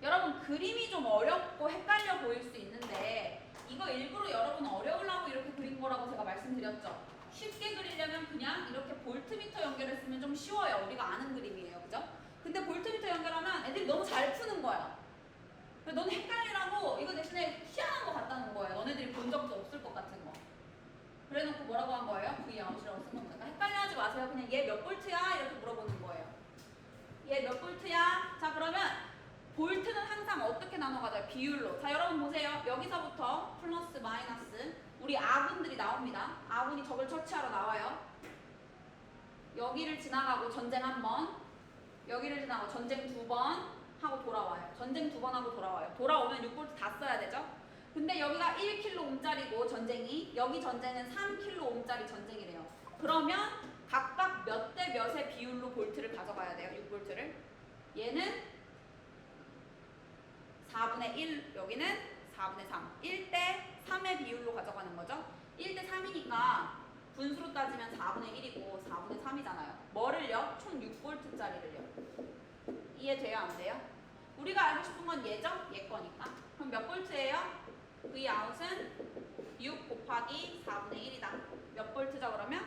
여러분 그림이 좀 어렵고 헷갈려 보일 수 있는데 이거 일부러 여러분 어려우려고 이렇게 그린 거라고 제가 말씀드렸죠. 쉽게 그리려면 그냥 이렇게 볼트미터 연결했으면 좀 쉬워요. 우리가 아는 그림이에요. 그죠? 근데 볼트미터 연결하면 애들이 너무 잘 푸는 거야. 너는 헷갈리라고 이거 대신에 희한한 거 갖다는 거예요. 너네들이 본 적도 없을 것 같은 거. 그래놓고 뭐라고 한 거예요? V out이라고 쓴 겁니다. 헷갈려하지 마세요. 그냥 얘 몇 볼트야? 이렇게 물어보는 거예요. 얘 몇 볼트야? 자, 그러면 볼트는 항상 어떻게 나눠가져요? 비율로. 자, 여러분 보세요. 여기서부터 플러스 마이너스 우리 아군들이 나옵니다. 아군이 적을 처치하러 나와요. 여기를 지나가고 전쟁 한 번, 여기를 지나고 전쟁 2번, 하고 돌아와요. 전쟁 2번 하고 돌아와요. 돌아오면 6볼트 다 써야 되죠? 근데 여기가 1kg짜리고 전쟁이, 여기 전쟁은 3kg짜리 전쟁이래요. 그러면 각각 몇 대 몇의 비율로 볼트를 가져가야 돼요. 6볼트를. 얘는 4분의 1, 여기는 4분의 3. 1대 3의 비율로 가져가는 거죠. 1대 3이니까 분수로 따지면 4분의 1이고 4분의 3이잖아요. 뭐를요? 총 6볼트짜리를요. 이해돼요? 안 돼요? 우리가 알고 싶은 건 얘죠? 얘 거니까. 그럼 몇 볼트예요? V out은 6 곱하기 4분의 1이다. 몇 볼트죠 그러면?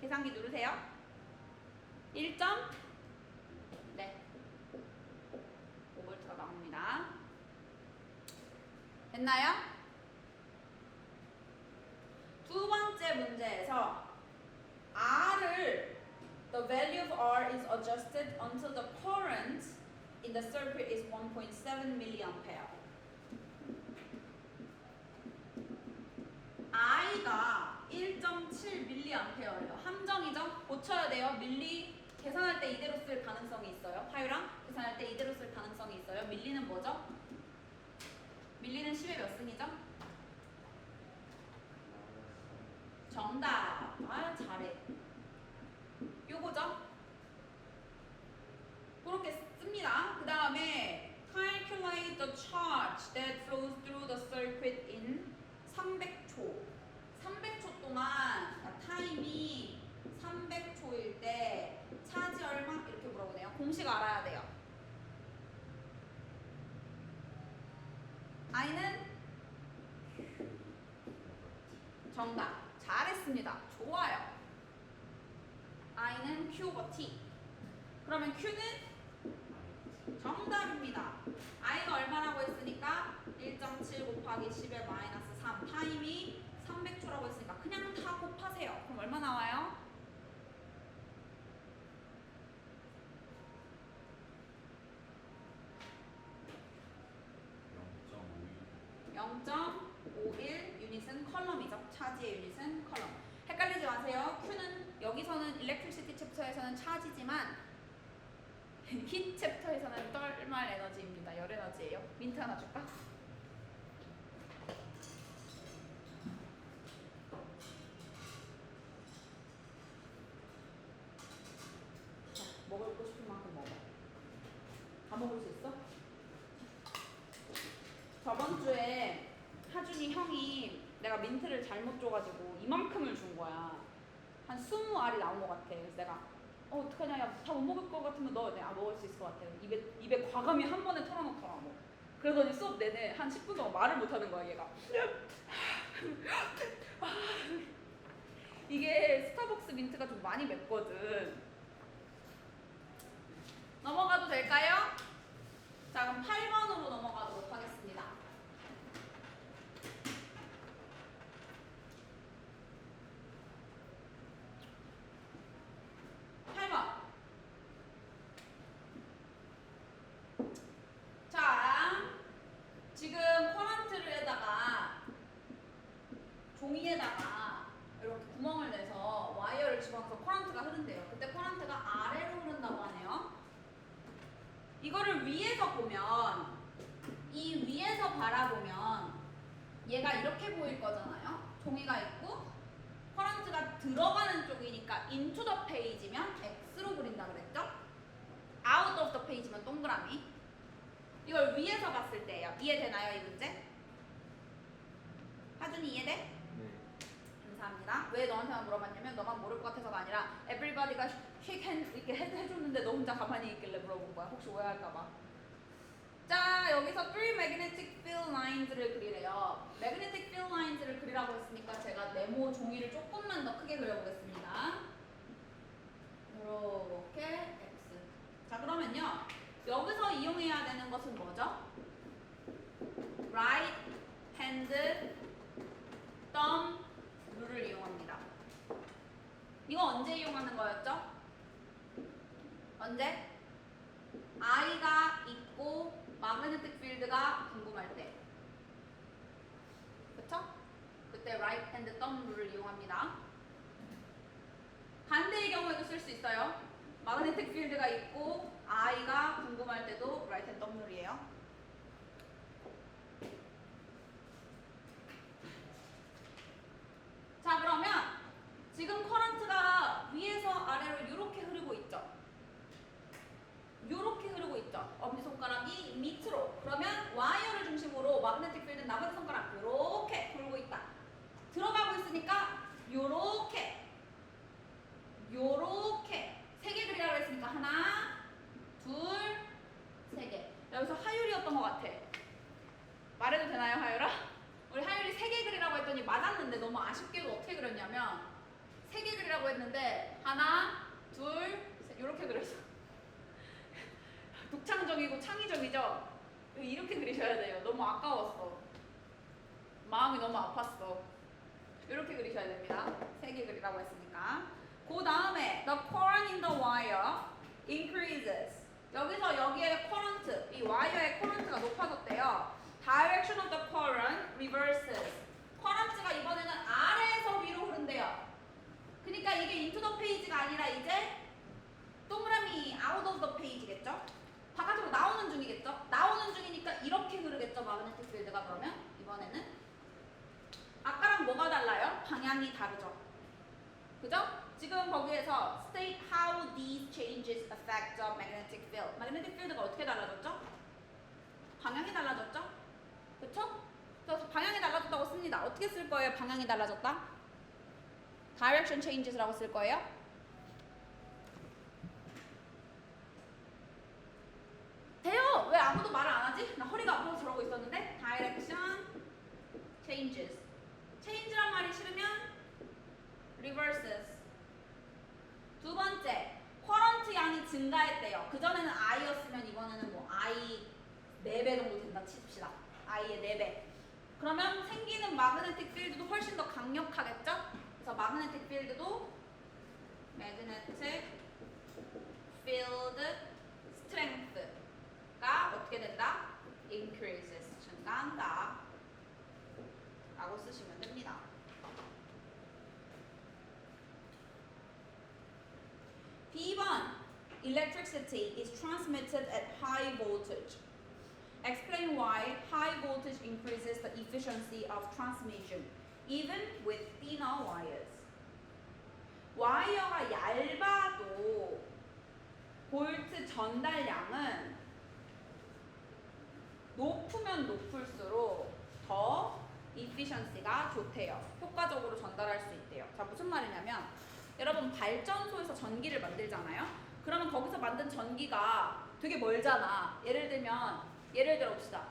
계산기 누르세요. 1. 네. 5볼트가 나옵니다. 됐나요? 두 번째 문제에서 R을 the value of R is adjusted until the current in the circuit is 1.7 milliampere. I가 1.7 밀리암페어예요. 함정이죠? 고쳐야 돼요. 밀리 계산할 때 이대로 쓸 가능성이 있어요. 하유랑 계산할 때 이대로 쓸 가능성이 있어요. 밀리는 뭐죠? 밀리는 10의 몇 승이죠? 정답. 아 잘해. 요거죠? 그렇게 씁니다. 그 다음에 calculate the charge that flows through the circuit in 300초. 300초 동안 타임이 300초일 때 차지 얼마? 이렇게 물어보네요. 공식 알아야 돼요. I는 정답. 잘했습니다. 좋아요. I는 Q over T. 그러면 Q는 정답입니다. I가 얼마라고 했으니까 1.7 곱하기 10의 마이너스 3 타임이 300초라고 했으니까 그냥 다 곱하세요. 그럼 얼마 나와요? 0.51 유닛은 컬럼이죠. 차지의 유닛은 컬럼. 헷갈리지 마세요. Q는 여기서는 일렉트리시티 챕터에서는 차지지만 힛 챕터에서는 떨말 에너지입니다. 열 에너지예요. 민트 하나 줄까? 자, 먹고 싶은 만큼 먹어. 다 먹을 수 있어? 저번 주에 하준이 형이 내가 민트를 잘못 줘가지고 이만큼을 준 거야. 한 20알이 나온 것 같아. 그래서 내가 어떡하냐, 야, 다 못 먹을 것 같으면 너 먹을 수 있을 것 같아. 입에 과감히 한 번에 털어놓더라고. 그러더니 수업 내내 한 10분 동안 말을 못 하는 거야, 얘가. 이게 스타벅스 민트가 좀 많이 맵거든. 넘어가도 될까요? 자, 그럼 8번으로 넘어가도록 하겠습니다. 8번. 자, 지금 커런트를에다가 종이에다가 이렇게 구멍을 내서 와이어를 집어넣어서 커런트가 흐른대요. 그때 커런트가 아래로 흐른다고 하네요. 이거를 위에서 보면, 이 위에서 바라보면 얘가 이렇게 보일 거잖아요. 종이가 있고 커런트가 들어가는 쪽이니까 into the page면 X로 그린다 그랬죠? out of the page면 동그라미. 이걸 위에서 봤을 때예요. 이해되나요, 이 문제? 하준이 이해돼? 네. 감사합니다. 왜 너한테만 물어봤냐면 너만 모를 것 같아서가 아니라 everybody가 shake hand 이렇게 해줬는데 너 혼자 가만히 있길래 물어본 거야. 혹시 오해할까봐. 자, 여기서 three magnetic field lines를 그리래요. magnetic field lines를 그리라고 했으니까 제가 네모 종이를 조금만 더 크게 그려보겠습니다. 이렇게 X. 자, 그러면요. 여기서 이용해야 되는 것은 뭐죠? right hand thumb 룰을 이용합니다. 이거 언제 이용하는 거였죠? 언제? I가 있고 magnetic field가 궁금할 때. 그쵸? 그때 right hand thumb 룰을 이용합니다. 반대의 경우에도 쓸 수 있어요. 마그네틱 필드가 있고 I가 궁금할 때도 right hand W이에요. 자, 그러면 지금 커런트가 위에서 아래로 이렇게 흐르고 있죠. 이렇게 흐르고 있죠. 엄지손가락이 밑으로. 그러면 와이어를 중심으로 마그네틱 필드는 나머지 손가락 이렇게 돌고 있다. 들어가고 있으니까 요렇게 요렇게 세 개 그리라고 했으니까 하나, 둘, 세 개. 여기서 하율이었던 것 같아. 말해도 되나요, 하율아? 우리 하율이 세 개 그리라고 했더니 맞았는데 너무 아쉽게도 어떻게 그렸냐면 세 개 그리라고 했는데 하나, 둘, 셋 이렇게 그렸어. 독창적이고 창의적이죠? 이렇게 그리셔야 돼요. 너무 아까웠어. 마음이 너무 아팠어. 이렇게 그리셔야 됩니다. 세 개 그리라고 했으니까. 그 다음에 the current in the wire increases. 여기서 여기에 current, 이 와이어의 current가 높아졌대요. Direction of the current reverses. current가 이번에는 아래에서 위로 흐른대요. 그러니까 이게 into the page가 아니라 이제 동그라미 out of the page겠죠? 바깥으로 나오는 중이겠죠? 나오는 중이니까 이렇게 흐르겠죠? 마그네틱 필드가 그러면 이번에는 아까랑 뭐가 달라요? 방향이 다르죠? 그죠? 지금 거기에서 state how these changes affect the magnetic field. magnetic field가 어떻게 달라졌죠? 방향이 달라졌죠? 그쵸? 그래서 방향이 달라졌다고 씁니다. 어떻게 쓸 거예요? 방향이 달라졌다? direction changes라고 쓸 거예요? 돼요! 왜 아무도 말을 안 하지? 나 허리가 아파서 저러고 있었는데 direction changes. change란 말이 싫으면 reverses. 두 번째, current 양이 증가했대요. 그전에는 I였으면 이번에는 뭐 I 4배 정도 된다 칩시다. I의 4배. 그러면 생기는 마그네틱 필드도 훨씬 더 강력하겠죠? 그래서 마그네틱 필드도 magnetic field strength가 어떻게 된다? increases. 증가한다. 라고 쓰시면 됩니다. P1. Electricity is transmitted at high voltage. Explain why high voltage increases the efficiency of transmission, even with thinner wires. 와이어가 얇아도 볼트 전달량은 높으면 높을수록 더 efficiency가 좋대요. 효과적으로 전달할 수 있대요. 자, 무슨 말이냐면 여러분 발전소에서 전기를 만들잖아요. 그러면 거기서 만든 전기가 되게 멀잖아. 예를 들어 봅시다.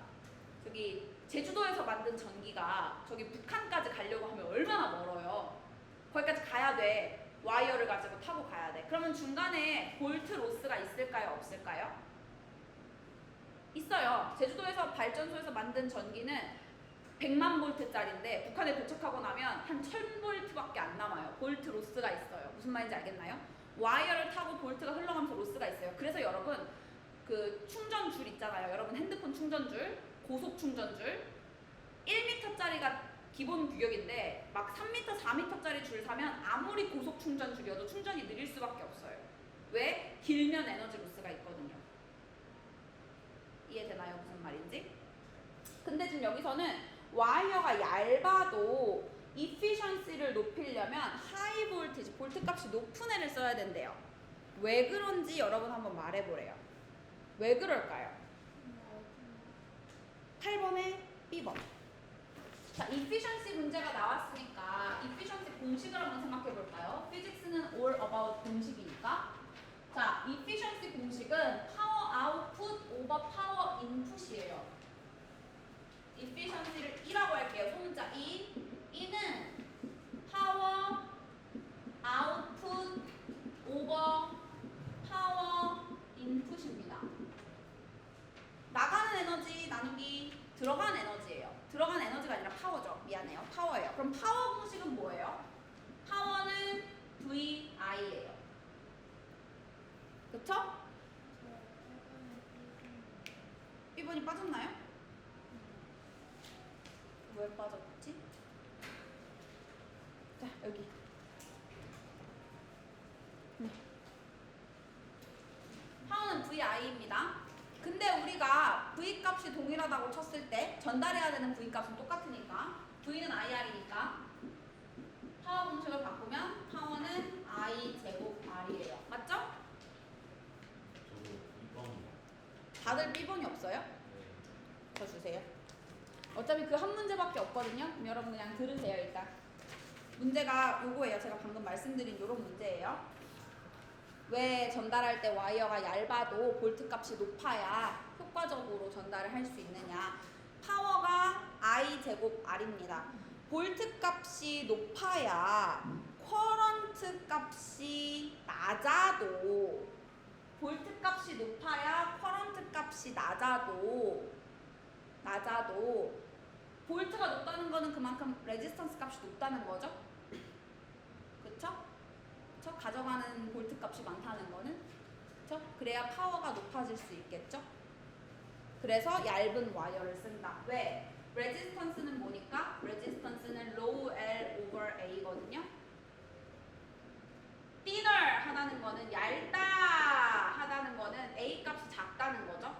저기 제주도에서 만든 전기가 저기 북한까지 가려고 하면 얼마나 멀어요. 거기까지 가야 돼. 와이어를 가지고 타고 가야 돼. 그러면 중간에 볼트 로스가 있을까요? 없을까요? 있어요. 제주도에서 발전소에서 만든 전기는 100만 볼트짜리인데 북한에 도착하고 나면 한 1000볼트밖에 안 남아요. 볼트 로스가 있어요. 무슨 말인지 알겠나요? 와이어를 타고 볼트가 흘러가면서 로스가 있어요. 그래서 여러분 그 충전줄 있잖아요. 여러분 핸드폰 충전줄, 고속 충전줄 1m짜리가 기본 규격인데 막 3m, 4m짜리 줄 사면 아무리 고속 충전줄이어도 충전이 느릴 수밖에 없어요. 왜? 길면 에너지 로스가 있거든요. 이해되나요? 무슨 말인지? 근데 지금 여기서는 와이어가 얇아도 efficiency를 높이려면 high voltage, 볼트 값이 높은 애를 써야 된대요. 왜 그런지 여러분 한번 말해보래요. 왜 그럴까요? 8번에 B번. 자, efficiency 문제가 나왔으니까 efficiency 공식을 한번 생각해볼까요? 피직스는 all about 공식이니까. 자, efficiency 공식은 power output over power input이에요. efficiency를 E라고 할게요. 소문자 E. E는 power output over power input입니다. 나가는 에너지 나누기 들어간 에너지예요. 들어간 에너지가 아니라 파워죠. 미안해요. 파워예요. 그럼 파워 공식은 뭐예요? 파워는 VI예요. 그쵸? B번이 빠졌나요? 왜 빠졌지? 자, 여기. VI입니다. 근데 우리가 V 값이 동일하다고 쳤을 때 전달해야 되는 V 값은 똑같으니까 V는 IR이니까 파워 공식을 바꾸면 파워는 I 제곱 R이에요. 맞죠? 저거 2번이요. 다들 B번이 없어요? 네. 저 주세요. 어차피 그 한 문제밖에 없거든요. 그럼 여러분 그냥 들으세요 일단. 문제가 요거예요. 제가 방금 말씀드린 요런 문제예요. 왜 전달할 때 와이어가 얇아도 볼트 값이 높아야 효과적으로 전달을 할 수 있느냐. 파워가 I 제곱 R입니다. 볼트 값이 높아야 커런트 값이 낮아도 볼트 값이 높아야 커런트 값이 낮아도 볼트가 높다는 거는 그만큼 레지스턴스 값이 높다는 거죠. 그쵸? 그쵸? 가져가는 볼트 값이 많다는 거는 그쵸? 그래야 파워가 높아질 수 있겠죠. 그래서 얇은 와이어를 쓴다. 왜? 레지스턴스는 뭐니까? 레지스턴스는 low L over A거든요. thinner 하다는 거는 얇다 하다는 거는 A 값이 작다는 거죠.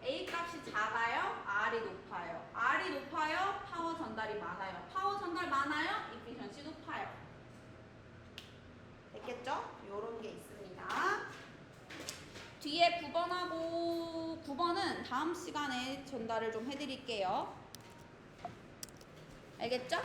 A 값이 작아요? R이 높아요. R이 높아요? 파워 전달이 많아요. 파워 전달 많아요? efficiency 높아요. 됐겠죠? 요런 게 있습니다. 뒤에 9번하고 9번은 다음 시간에 전달을 좀 해드릴게요. 알겠죠?